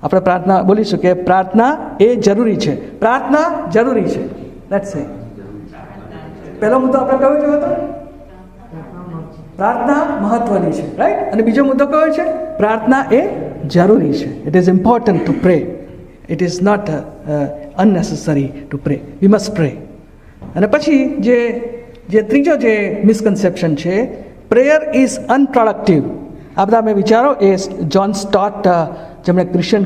આપણે પ્રાર્થના બોલીશું કે પ્રાર્થના એ જરૂરી છે. પ્રાર્થના જરૂરી છે. લેટ્સ સે પહેલો મુદ્દો આપણે કયો જોયો હતો? પ્રાર્થના મહત્વની છે, રાઈટ. અને બીજો મુદ્દો કયો છે? પ્રાર્થના એ જરૂરી છે. It is important to pray. It is not unnecessary to pray. We must pray. અને પછી જે ત્રીજો જે મિસકન્સેપ્શન છે, પ્રેયર ઇઝ અનપ્રોડક્ટિવ. આ બધા મેં વિચારો એ જ્હોન સ્ટોટ, જેમણે ક્રિશ્ચિયન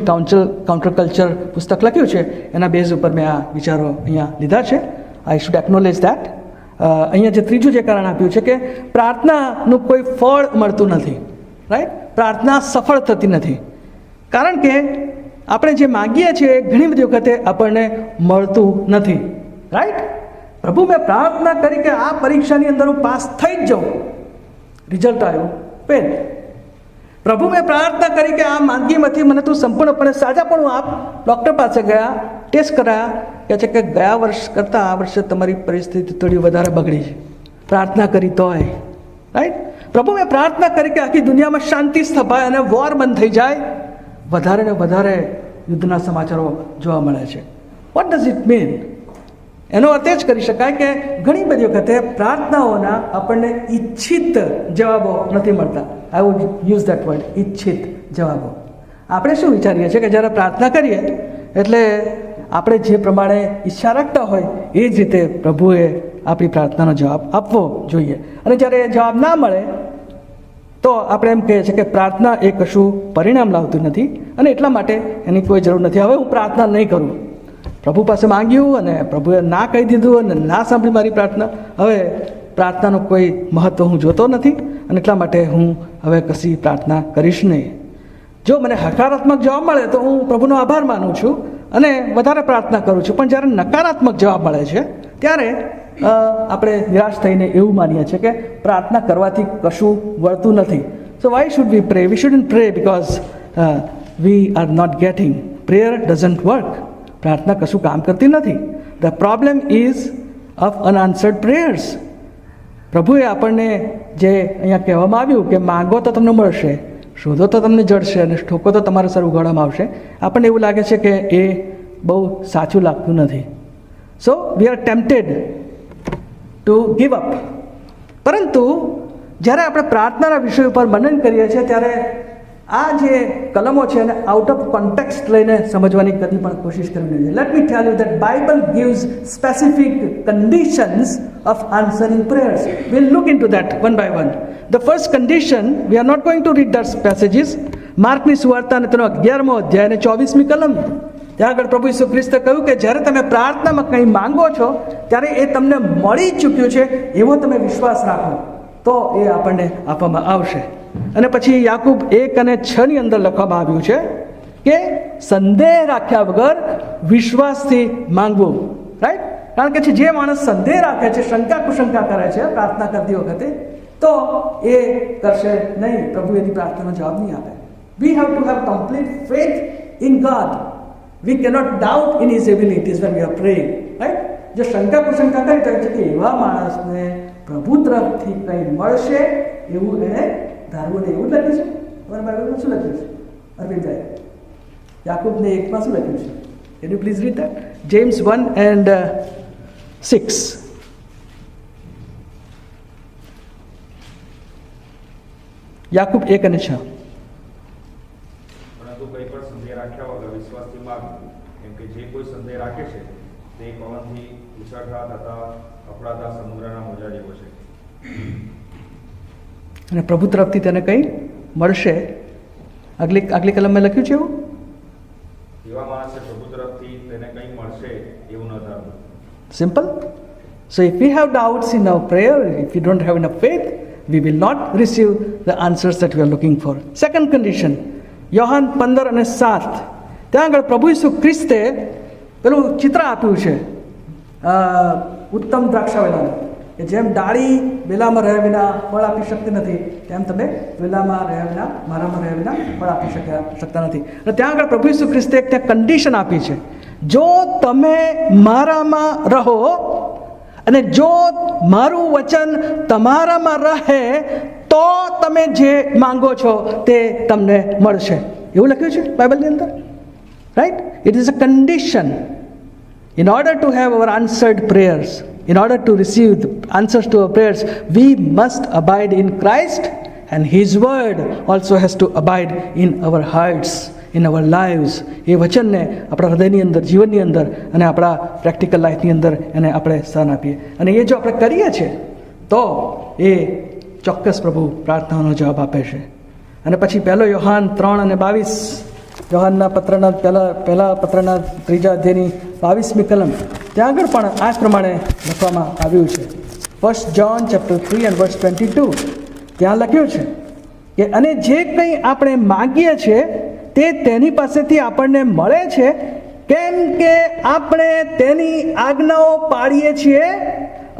કાઉન્ટરકલ્ચર પુસ્તક લખ્યું છે, એના બેઝ ઉપર મેં આ વિચારો અહીંયા લીધા છે. I should acknowledge that. અહીંયા જે ત્રીજું જે કારણ આપ્યું છે કે પ્રાર્થનાનું કોઈ ફળ મળતું નથી, રાઈટ. પ્રાર્થના સફળ થતી નથી કારણ કે આપણે જે માગીએ છીએ એ ઘણી બધી વખતે આપણને મળતું નથી, રાઈટ. પ્રભુ, મેં પ્રાર્થના કરી કે આ પરીક્ષાની અંદર હું પાસ થઈ જ જાઉં, રિઝલ્ટ આવ્યું ફેલ. પ્રભુ, મેં પ્રાર્થના કરી કે આ માંદગીમાંથી મને તું સંપૂર્ણપણે સાજાપણું આપ. ડૉક્ટર પાસે ગયા, ટેસ્ટ કરાયા, કહે છે કે ગયા વર્ષ કરતાં આ વર્ષે તમારી પરિસ્થિતિ થોડી વધારે બગડી છે. પ્રાર્થના કરી તોય, રાઈટ. પ્રભુ, મેં પ્રાર્થના કરી કે આખી દુનિયામાં શાંતિ સ્થપાય અને વોર બંધ થઈ જાય. વધારે ને વધારે યુદ્ધના સમાચારો જોવા મળે છે. What does it mean? એનો અર્થ એ જ કરી શકાય કે ઘણી બધી વખતે પ્રાર્થનાઓના આપણને ઈચ્છિત જવાબો નથી મળતા. I would use that word, ઈચ્છિત જવાબો. આપણે શું વિચારીએ છીએ કે જ્યારે પ્રાર્થના કરીએ એટલે આપણે જે પ્રમાણે ઈચ્છા રાખતા હોય એ જ રીતે પ્રભુએ આપણી પ્રાર્થનાનો જવાબ આપવો જોઈએ. અને જ્યારે એ જવાબ ના મળે તો આપણે એમ કહીએ છીએ કે પ્રાર્થના એ કશું પરિણામ લાવતું નથી અને એટલા માટે એની કોઈ જરૂર નથી. હવે હું પ્રાર્થના નહીં કરું. પ્રભુ પાસે માંગ્યું અને પ્રભુએ ના કહી દીધું અને ના સાંભળી મારી પ્રાર્થના. હવે પ્રાર્થનાનું કોઈ મહત્ત્વ હું જોતો નથી અને એટલા માટે હું હવે કશી પ્રાર્થના કરીશ નહીં. જો મને હકારાત્મક જવાબ મળે તો હું પ્રભુનો આભાર માનું છું અને વધારે પ્રાર્થના કરું છું. પણ જ્યારે નકારાત્મક જવાબ મળે છે ત્યારે આપણે નિરાશ થઈને એવું માનીએ છીએ કે પ્રાર્થના કરવાથી કશું વળતું નથી. So why should we pray? We shouldn't pray because we are not getting. Prayer doesn't work. પ્રાર્થના કશું કામ કરતી નથી. The problem is of unanswered prayers. પ્રભુએ આપણને જે અહીંયા કહેવામાં આવ્યું કે માંગો તો તમને મળશે, શોધો તો તમને જડશે અને ઠોકો તો તમારા સર ઉગાડવામાં આવશે, આપણને એવું લાગે છે કે એ બહુ સાચું લાગતું નથી. So we are tempted to give up. પરંતુ જ્યારે આપણે પ્રાર્થનાના વિષય ઉપર મનન કરીએ છીએ ત્યારે આ જે કલમો છે એને આઉટ ઓફ કોન્ટેક્સ્ટ લઈને સમજવાની કદી પણ કોશિશ કરવી જોઈએ. Let me tell you that Bible gives specific conditions of answering prayers. We'll look into that one by one. The first condition, we are not going to read those passages. માર્કની સુવાર્તા અને તેનો 11મો અધ્યાય અને 24મી કલમ. ત્યાં આગળ પ્રભુ ઈસુ ખ્રિસ્તે કહ્યું કે જ્યારે તમે પ્રાર્થનામાં કંઈ માંગો છો ત્યારે એ તમને મળી ચૂક્યું છે એવો તમે વિશ્વાસ રાખો તો એ આપણને આપવામાં આવશે. અને પછી યાકૂબ 1 અને 6 ની અંદર લખવામાં આવ્યું છે કે સંદેહ રાખ્યા વગર વિશ્વાસથી માંગવું, રાઈટ. કારણ કે જે માણસ સંદેહ રાખે છે, શંકા કુશંકા કરે છે પ્રાર્થના કરતી વખતે, તો એ કરશે નહીં, પ્રભુ એની પ્રાર્થનાનો જવાબ નહીં આપે. વી have to have complete faith in God. V cannot doubt in his abilities when we are praying, right. જે શંકા કુશંકા કરી શકે છે કે એવા માણસને પ્રભુ તરફથી કંઈ મળશે એવું એને ધારવું ને એવું લખ્યું છે. તમારા બાઇબલમાં શું લખ્યું છે અરવિંદભાઈ? યાકૂબને 1માં શું લખ્યું છે? Can you please read that? James 1:6. યાકૂબ 1 અને 6.
પરંતુ કંઈ પણ સંદેહ રાખ્યા વગર વિશ્વાસથી માગવું, કેમ કે જે કોઈ સંદેહ રાખે છે તે પવનથી ઉછળતા થતા અફડાતા સમુદ્રના મોજા જેવો છે.
અને પ્રભુ તરફથી તેને કંઈ મળશે. આગલી કલમમાં લખ્યું છે એવું?
એવા માણસે પ્રભુ તરફથી તેને કંઈ મળશે એવું ન ધારવું.
Simple. So if we have doubts in our prayer, if we don't have enough faith, we will not receive the answers that we are looking for. Second condition, Yohan 15 અને 7. ત્યાં આગળ પ્રભુ ઈસુ ખ્રિસ્તે પેલું ચિત્ર આપ્યું છે ઉત્તમ દ્રાક્ષાવેલાનું, કે જેમ ડાળી વેલામાં રહ્યા વિના ફળ આપી શકતી નથી તેમ તમે વેલામાં રહ્યા વિના, મારામાં રહ્યા વિના ફળ આપી શકતા નથી. અને ત્યાં આગળ પ્રભુ ઈસુ ખ્રિસ્તે એક ત્યાં કન્ડિશન આપી છે, જો તમે મારામાં રહો અને જો મારું વચન તમારામાં રહે તો તો તમે જે માંગો છો તે તમને મળશે. એવું લખ્યું છે બાઇબલની અંદર, right? It is a condition. In order to have our answered prayers, in order to receive the answers to our prayers, we must abide in Christ, and His word also has to abide in our hearts, in our lives. એ વચનને આપણા હૃદયની અંદર, જીવનની અંદર અને આપણા પ્રેક્ટિકલ લાઈફની અંદર એને આપણે સ્થાન આપીએ. અને એ જો આપણે કરીએ છીએ તો એ ચોક્કસ પ્રભુ પ્રાર્થનાનો જવાબ આપે છે. અને પછી 1 યોહાન 3:22, યોહાનના પત્રના પહેલા પત્રના 3 અધ્યાયની 22મી કલમ, ત્યાં આગળ પણ આ પ્રમાણે લખવામાં આવ્યું છે. 1 John chapter 3 and verse 22, ત્યાં લખ્યું છે કે અને જે કંઈ આપણે માગીએ છીએ તે તેની પાસેથી આપણને મળે છે, કેમ કે આપણે તેની આજ્ઞાઓ પાળીએ છીએ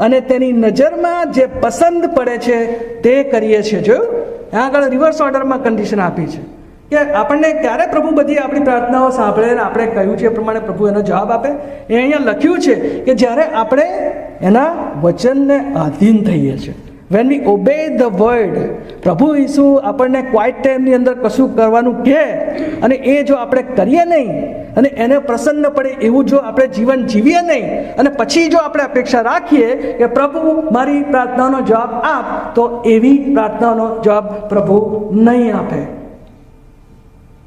અને તેની નજરમાં જે પસંદ પડે છે તે કરીએ છીએ. જોયું? ત્યાં આગળ રિવર્સ ઓર્ડરમાં કન્ડિશન આપી છે કે આપણને ક્યારે પ્રભુ બધી આપણી પ્રાર્થનાઓ સાંભળે અને આપણે કહ્યું છે એ પ્રમાણે પ્રભુ એનો જવાબ આપે. એ અહીંયા લખ્યું છે કે જ્યારે આપણે એના વચનને આધીન થઈએ છીએ. When we obey the word, પ્રભુ ઈસુ આપણને ક્વાઇટ ટાઈમની અંદર કશું કરવાનું કહે અને એ જો આપણે કરીએ નહીં અને એને પ્રસન્ન પડે એવું જો આપણે જીવન જીવીએ નહીં અને પછી જો આપણે અપેક્ષા રાખીએ કે પ્રભુ મારી પ્રાર્થનાનો જવાબ આપ, તો એવી પ્રાર્થનાનો જવાબ પ્રભુ નહીં આપે.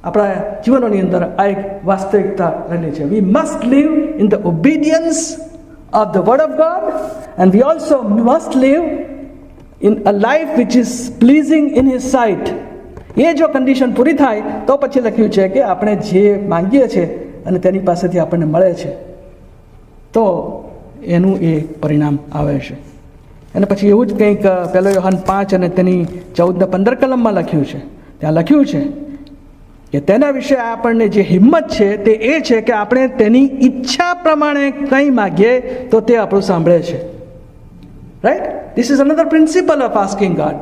આપણા જીવનોની અંદર આ એક વાસ્તવિકતા રહેલી છે. We must live in the obedience of the word of God and we also must live in a life which is pleasing in his sight. એ જો કન્ડિશન પૂરી થાય તો પછી લખ્યું છે કે આપણે જે માંગીએ છીએ અને તેની પાસેથી આપણને મળે છે તો એનું એ પરિણામ આવે છે. અને પછી એવું જ કંઈક 1 યોહાન 5 અને તેની 14-15 કલમમાં લખ્યું છે. ત્યાં લખ્યું છે કે તેના વિશે આપણને જે હિંમત છે તે એ છે કે આપણે તેની ઈચ્છા પ્રમાણે કંઈ માગીએ તો તે આપણું સાંભળે છે. Right? This is another principal of asking God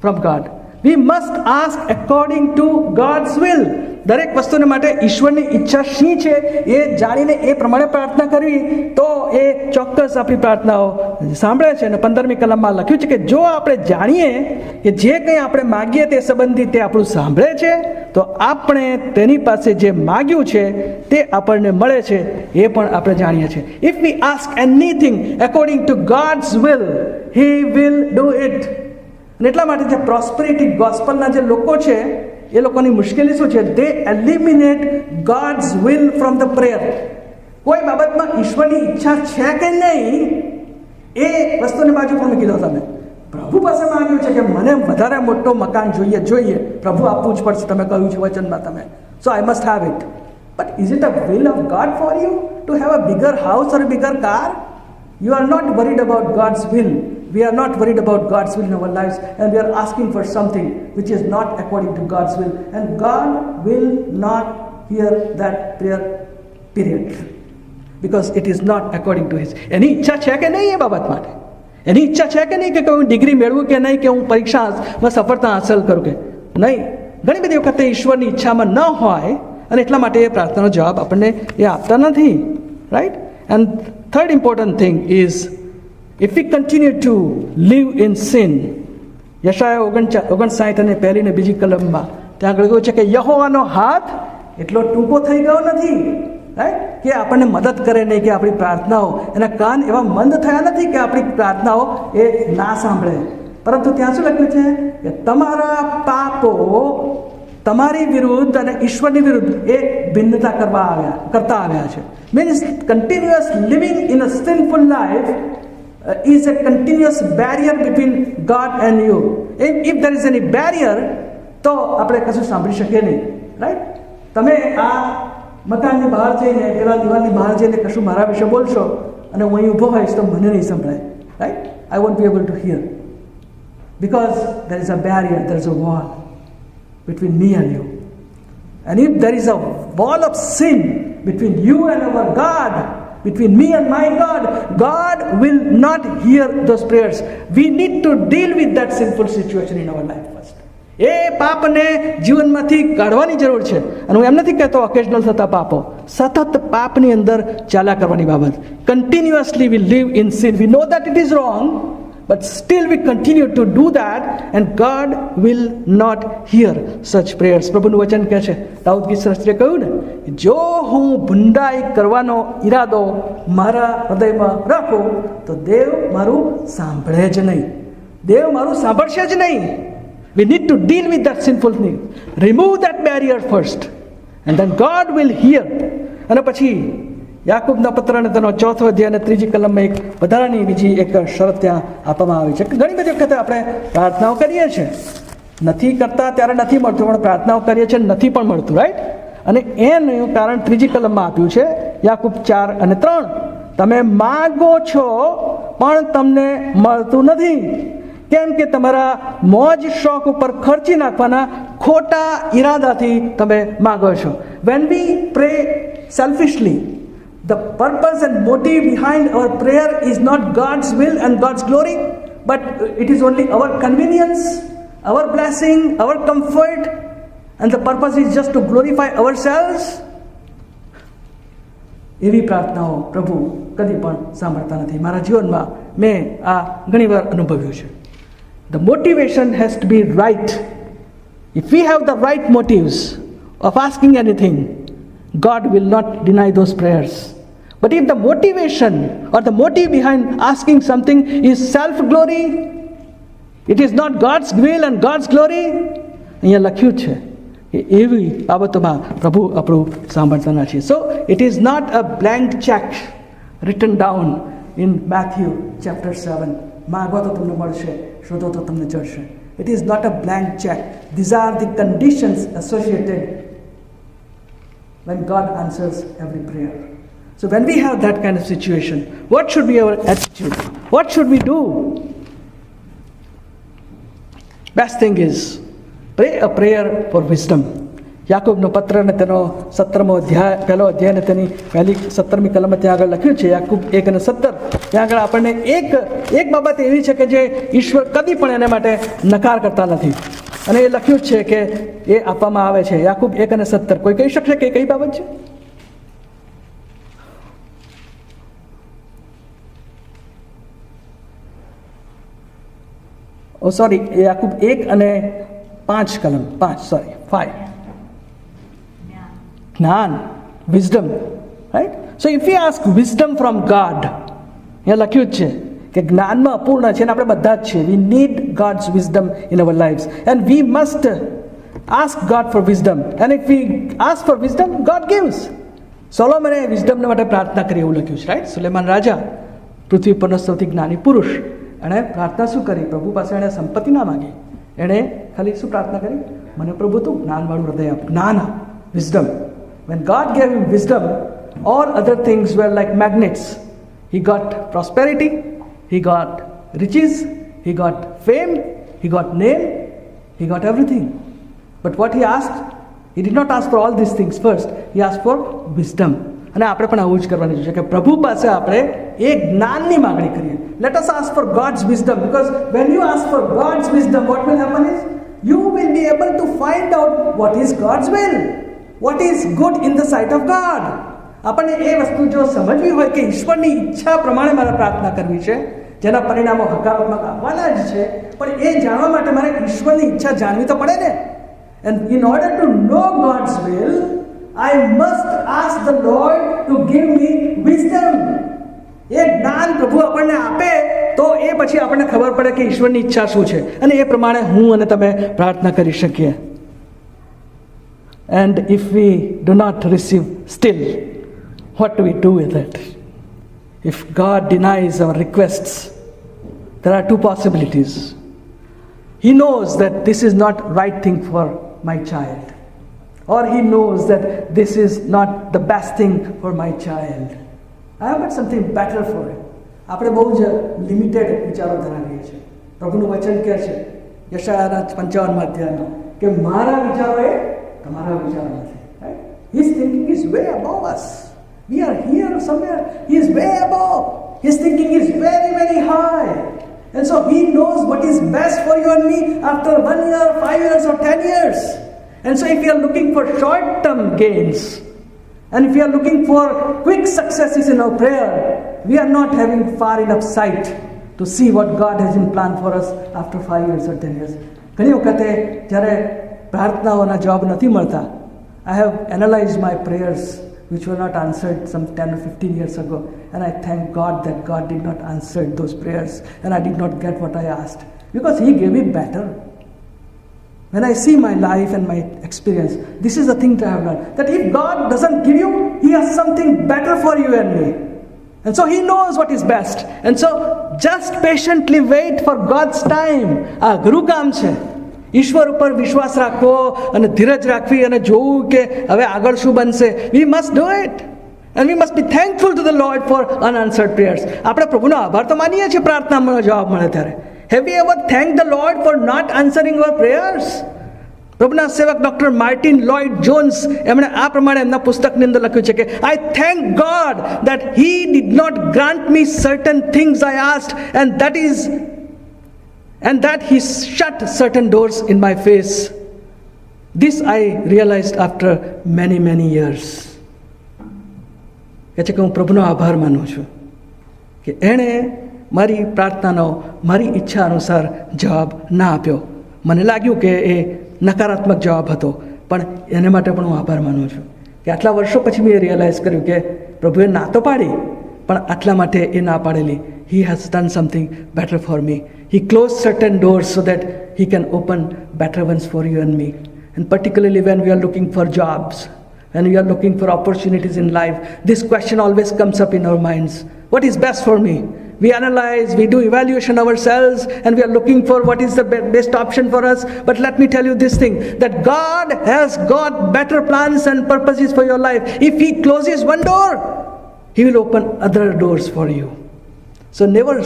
from God. We must ask according to gods will. દરેક વસ્તુને માટે ઈશ્વરની ઈચ્છા શી છે એ જાણીને એ પ્રમાણે પ્રાર્થના કરવી તો એ ચોક્કસ આપણી પ્રાર્થનાઓ સાંભળે છે. અને 15મી કલમમાં લખ્યું છે કે જો આપણે જાણીએ કે જે કંઈ આપણે માગીએ તે સંબંધી તે આપણું સાંભળે છે તો આપણે તેની પાસે જે માગ્યું છે તે આપણને મળે છે એ પણ આપણે જાણીએ છીએ. If V ask anything according to gods will, he will do it. અને એટલા માટે જે પ્રોસ્પેરિટી ગોસ્પલના જે લોકો છે એ લોકોની મુશ્કેલી શું છે? They eliminate God's will from the prayer. કોઈ બાબતમાં ઈશ્વરની ઈચ્છા છે કે નહીં એ વસ્તુની બાજુ પણ મૂકી દો. તમે પ્રભુ પાસે માંગ્યું છે કે મને વધારે મોટો મકાન જોઈએ, પ્રભુ આપવું જ પડશે, તમે કહ્યું છે વચનમાં તમે, so I must have it. But is it a will of God for you to have a bigger house or a bigger car? You are not worried about God's will. We are not worried about God's will in our lives, and we are asking for something which is not according to God's will, and God will not hear that prayer, period, because it is not according to His. એની ઈચ્છા છે કે નહીં એ બાબત માટે? એની ઈચ્છા છે કે નહીં કે હું ડિગ્રી મેળવું કે નહીં, કે હું પરીક્ષામાં સફળતા હાંસલ કરું કે નહીં? ઘણી બધી વખતે ઈશ્વરની ઈચ્છામાં ન હોય અને એટલા માટે એ પ્રાર્થનાનો જવાબ આપણને એ આપતા નથી. Right? And third important thing is, if we continue to live in sin, યશાયા 59 અને 1 ને 2 કલમમાં ત્યાં આગળ કહ્યું છે કે યહોવાનો હાથ એટલો ટૂંકો થઈ ગયો નથી, રાઈટ, કે આપણને મદદ કરે નહીં, કે આપણી પ્રાર્થનાઓ, એના કાન એવા મંદ થયા નથી કે આપણી પ્રાર્થનાઓ એ ના સાંભળે. પરંતુ ત્યાં શું લખ્યું છે કે તમારા પાપો તમારી વિરુદ્ધ અને ઈશ્વરની વિરુદ્ધ એ ભિન્નતા કરતા આવ્યા છે. Means continuous living in a sinful life is a continuous barrier between God and you. If there is any barrier, તો આપણે કશું સાંભળી શકીએ નહીં. રાઈટ? તમે આ મકાનની બહાર જઈને, પેલા દિવાલની બહાર જઈને કશું મારા વિશે બોલશો અને હું અહીં ઊભો હોઈશ તો મને નહીં સંભળાય. Right? I won't be able to hear because there is a barrier, there is a wall between me and you. And if there is a wall of sin between you and our God, between me and my God, God will not hear those prayers. We need to deal with that sinful situation in our life first. એ પાપને જીવનમાંથી કાઢવાની જરૂર છે. અને હું એમ નથી કહેતો ઓકેઝનલ થતા પાપો, સતત પાપની અંદર ચાલ્યા કરવાની બાબત. Continuously we live in sin. We know that it is wrong, But still we continue to do that and God will not hear such prayers. પ્રભુનું વચન કહે છે, દાઉદ ગીત શાસ્ત્રીએ કહ્યું ને, જો હું ભૂંડાઈ કરવાનો ઈરાદો મારા હૃદયમાં રાખું તો દેવ મારું સાંભળે જ નહીં. દેવ મારું સાંભળશે જ નહીં. We need to deal with that sinful thing. Remove that barrier first and then God will hear. અને પછી યાકૂબના પત્રને તેનો 4થો અધ્યાય અને 3જી કલમમાં એક વધારાની બીજી એક શરત ત્યાં આપવામાં આવી છે. ઘણી બધી વખતે આપણે પ્રાર્થનાઓ કરીએ છીએ, નથી કરતા ત્યારે નથી મળતું, પણ પ્રાર્થનાઓ કરીએ છીએ નથી પણ મળતું, રાઈટ? અને એનું કારણ 3જી કલમમાં આપ્યું છે, યાકૂબ 4:3. તમે માગો છો પણ તમને મળતું નથી, કેમ કે તમારા મોજ શોખ ઉપર ખર્ચી નાખવાના ખોટા ઈરાદાથી તમે માગો છો. When we pray selfishly, the purpose and motive behind our prayer is not God's will and God's glory, but it is only our convenience, our blessing, our comfort, and the purpose is just to glorify ourselves. એવી પ્રાર્થનાઓ પ્રભુ કદી પણ સાંભળતા નથી. મારા જીવનમાં મેં આ ઘણીવાર અનુભવ્યું છે. The motivation has to be right. If we have the right motives of asking anything, God will not deny those prayers. But if the motivation or the motive behind asking something is self-glory, it is not God's will and God's glory, અહીંયા લખ્યું છે કે એવી બાબતોમાં પ્રભુ આપણું સાંભળતા નથી. So it is not a blank check written down in Matthew chapter 7. માગો તો તમને મળશે, શોધો તો તમને જળશે. It is not a blank check. These are the conditions associated when God answers every prayer. So when we have that kind of situation, what should be our attitude? What should we do? Best thing is pray a prayer for wisdom. યાકૂબનો પત્ર અને તેનો 17મો અધ્યાય, પહેલો અધ્યાય અને તેની પહેલી 17મી કલમમાં ત્યાં આગળ લખ્યું છે, યાકૂબ 1:17. ત્યાં આગળ આપણને એક બાબત એવી છે કે જે ઈશ્વર કદી પણ એને માટે નકાર કરતા નથી, અને એ લખ્યું છે કે એ આપવામાં આવે છે. યાકૂબ 1:17. કોઈ કહી શકશે કે કઈ બાબત છે? સોરી, યાકૂબ 1:5 કલમ 5. જ્ઞાન, wisdom, right? So if we ask wisdom from God, અહીંયા લખ્યું જ છે કે જ્ઞાનમાં અપૂર્ણ છે અને આપણે બધા જ છે. We need God's wisdom in our lives and we must ask God for wisdom, and if we ask for wisdom, God gives. સોલોમને વિઝડમને માટે પ્રાર્થના કરી એવું લખ્યું છે, રાઈટ? સુલેમાન રાજા, પૃથ્વી પરનો સૌથી જ્ઞાની પુરુષ, એણે પ્રાર્થના શું કરી? પ્રભુ પાસે એણે સંપત્તિ ના માંગી, એણે ખાલી શું પ્રાર્થના કરી? મને પ્રભુ તું જ્ઞાનવાળું હૃદય આપ, જ્ઞાન આપ, wisdom. When God gave him wisdom, all other things were like magnets. He got prosperity, he got riches, he got fame, he got name, he got everything. But what he asked, he did not ask for all these things first. He asked for wisdom. અને આપણે પણ આવું જ કરવાની છે કે પ્રભુ પાસે આપણે એક જ્ઞાનની માગણી કરીએ. Let us ask for God's wisdom, because when you ask for God's wisdom, what will happen is you will be able to find out what is God's will. What is good in the sight of God. આપણને એ વસ્તુ જો સમજવી હોય કે ઈશ્વરની ઈચ્છા પ્રમાણે મારે પ્રાર્થના કરવી છે, જેના પરિણામો હકારાત્મક આવવાના જ છે, પણ એ જાણવા માટે મારે ઈશ્વરની ઈચ્છા જાણવી તો પડે ને. And in order to know God's will, I must ask the Lord to give me wisdom. એ જ્ઞાન પ્રભુ આપણને આપે તો એ પછી આપણને ખબર પડે કે ઈશ્વરની ઈચ્છા શું છે, અને એ પ્રમાણે હું અને તમે પ્રાર્થના કરી શકીએ. And if we do not receive still, what do we do with it? If God denies our requests, there are two possibilities. He knows that this is not right thing for my child, or he knows that this is not the best thing for my child. I have got something better for him. આપણે બહુ જ લિમિટેડ વિચારો ધરાવીએ છીએ. પ્રભુનું વચન કહે છે યશાયાના 55મા અધ્યાયમાં કે મારા વિચારો એ તમારા વિચારો નથી. His thinking is way above us. We are here somewhere. He is way above. His thinking is very, very high. And so he knows what is best for you and me after 1 year, 5 years or 10 years. And so if we are looking for short-term gains, and if we are looking for quick successes in our prayer, we are not having far enough sight to see what God has in plan for us after 5 years or 10 years. ઘણી વખતે જ્યારે પ્રાર્થનાઓના જવાબ નથી મળતા, I have analyzed my prayers which were not answered some 10 or 15 years ago, and I thank God that God did not answer those prayers and I did not get what I asked, because He gave me better. When I see my life and my experience, this is the thing that I have learned, that if God doesn't give you, He has something better for you and me. And so He knows what is best. And so just patiently wait for God's time. આ ગુરુ કામ છે. ઈશ્વર ઉપર વિશ્વાસ રાખવો અને ધીરજ રાખવી અને જોવું કે હવે આગળ શું બનશે. We must do it. And we must be thankful to the Lord for unanswered prayers. આપણે પ્રભુનો આભાર તો માનીએ છીએ પ્રાર્થનામાં જવાબ મળે ત્યારે. Have you ever thanked the Lord for not answering our prayers? પ્રભુના સેવક ડોક્ટર માર્ટિન લોઇડ જોન્સ એમણે આ પ્રમાણે એમના પુસ્તકની અંદર લખ્યું છે કે I thank God that He did not grant me certain things I asked, and that He shut certain doors in my face. This I realized after many, many years. કહે છે કે હું પ્રભુનો આભાર માનું છું કે એણે મારી પ્રાર્થનાનો મારી ઈચ્છા અનુસાર જવાબ ના આપ્યો. મને લાગ્યું કે એ નકારાત્મક જવાબ હતો, પણ એને માટે પણ હું આભાર માનું છું કે આટલા વર્ષો પછી મેં રિયલાઇઝ કર્યું કે પ્રભુએ ના તો પાડી, પણ આટલા માટે એ ના પાડેલી. He has done something better for me. He closed certain doors so that He can open better ones for you and me. And particularly when we are looking for jobs, when we are looking for opportunities in life, this question always comes up in our minds. What is best for me? We analyze, we do evaluation ourselves, and we are looking for what is the best option for us. But let me tell you this thing, that God has got better plans and purposes for your life. If He closes one door, He will open other doors for you. So never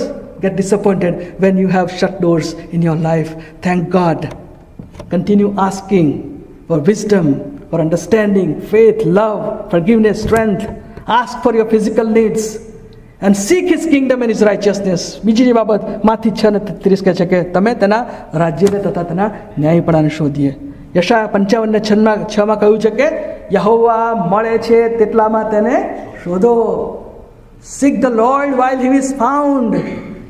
get disappointed when you have shut doors in your life. Thank God. Continue asking for wisdom, for understanding, faith, love, forgiveness, strength. Ask for your physical needs. And seek His kingdom and His righteousness. બીજી બાબત માથી 6:33 કહે છે કે તમે તેના રાજ્યને તથા તેના ન્યાયપણાને શોધીએ. યશાયા 55:6 કહ્યું છે કે યહોવા મળે છે તેટલામાં તેને શોધો. Seek the Lord while He is found.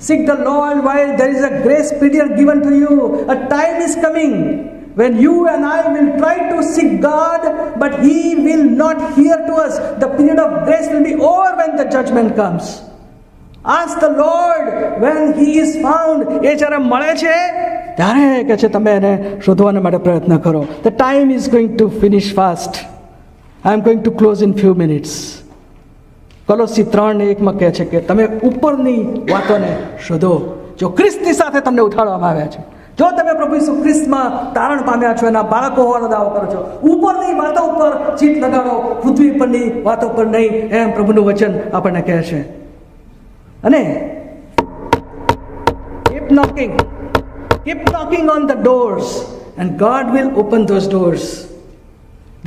Seek the Lord while there is a grace period given to you. A time is coming when you and I will try to seek God, but He will not hear to us. The period of grace will be over when the judgment comes. Ask the Lord when He is found. એ જ્યારે મળે છે ત્યારે કહે છે તમે એને શોધવાના માટે પ્રયત્ન કરો. The time is going to finish fast. I am going to close in few minutes. કોલોસી 3:1 કહે છે કે તમે ઉપરની વાતોને શોધો જો ખ્રિસ્તની સાથે તમને ઉઠાડવામાં આવ્યા છે. જો તમે પ્રભુ ઈસુ ખ્રિસ્તમાં તારણ પામ્યા છો, એના બાળકો હોવાનો દાવો કરો છો, ઉપરની વાતો ઉપર ચિત્ત લગાડો, પૃથ્વી પરની વાતો પર નહીં, એમ પ્રભુનું વચન આપણને કહે છે. અને keep knocking on the doors and God will open those doors.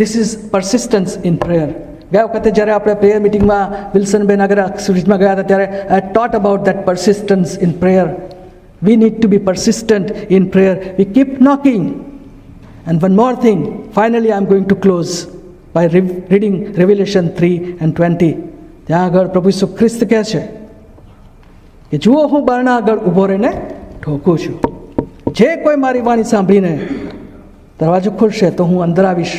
This is persistence in prayer. ગયા વખતે જ્યારે આપણે પ્રેયર મિટિંગમાં વિલ્સનબેન આગળ સિરીઝમાં ગયા હતા ત્યારે I taught about that persistence in prayer. We need to be persistent in prayer. We keep knocking. And one more thing, finally I am going to close by reading Revelation 3:20. ત્યાં આગળ પ્રભુ ઈસુ ખ્રિસ્ત કહે છે કે જુઓ હું બારણા આગળ ઊભો રહીને ઠોકું છું. જે કોઈ મારી વાણી સાંભળીને દરવાજો ખોલશે તો હું અંદર આવીશ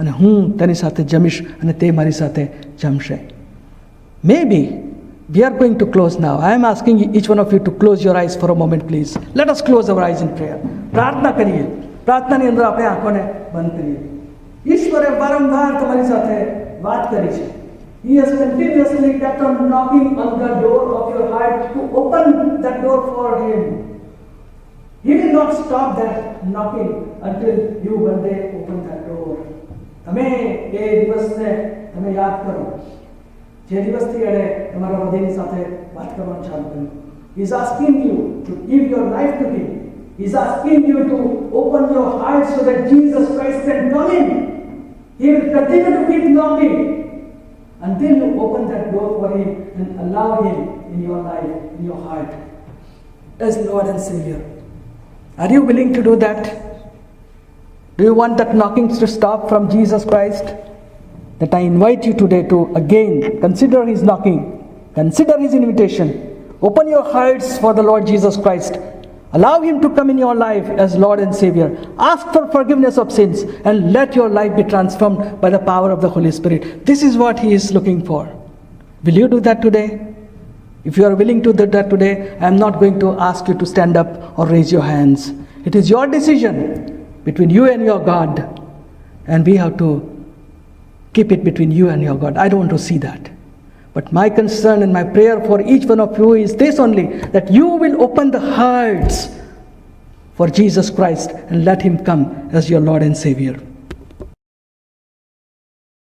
અને હું તેની સાથે જમીશ અને તે મારી સાથે જમશે. Maybe we are going to close now. I am asking each one of you to close your eyes for a moment, please. Let us close our eyes in prayer. પ્રાર્થના કરીએ. પ્રાર્થનાની અંદર આપણે આંખોને બંધ કરીએ. ઈશ્વરે વારંવાર તમારી સાથે વાત કરી છે. He has continuously kept on knocking on the door of your heart to open that door for Him. He will not stop that knocking until you one day open that door. તમે એ દિવસને તમે યાદ કરો જે દિવસથી એણે તમારા હૃદયની સાથે વાત કરવાનું ચાલુ કર્યું. He is asking you to give your life to Him. He is asking you to open your heart so that Jesus Christ can come in. He will continue to keep knocking until you open that door for Him and allow Him in your life, in your heart, as Lord and Savior. Are you willing to do that? Do you want that knocking to stop from Jesus Christ? That I invite you today to again consider His knocking, consider His invitation, Open your hearts for the Lord Jesus Christ. Allow Him to come in your life as Lord and Savior. Ask for forgiveness of sins and let your life be transformed by the power of the Holy Spirit. This is what He is looking for. Will you do that today? If you are willing to do that today, I am not going to ask you to stand up or raise your hands. It is your decision between you and your God. And we have to keep it between you and your God. I don't want to see that. But my concern and my prayer for each one of you is this only, that you will open the hearts for Jesus Christ and let Him come as your Lord and Savior.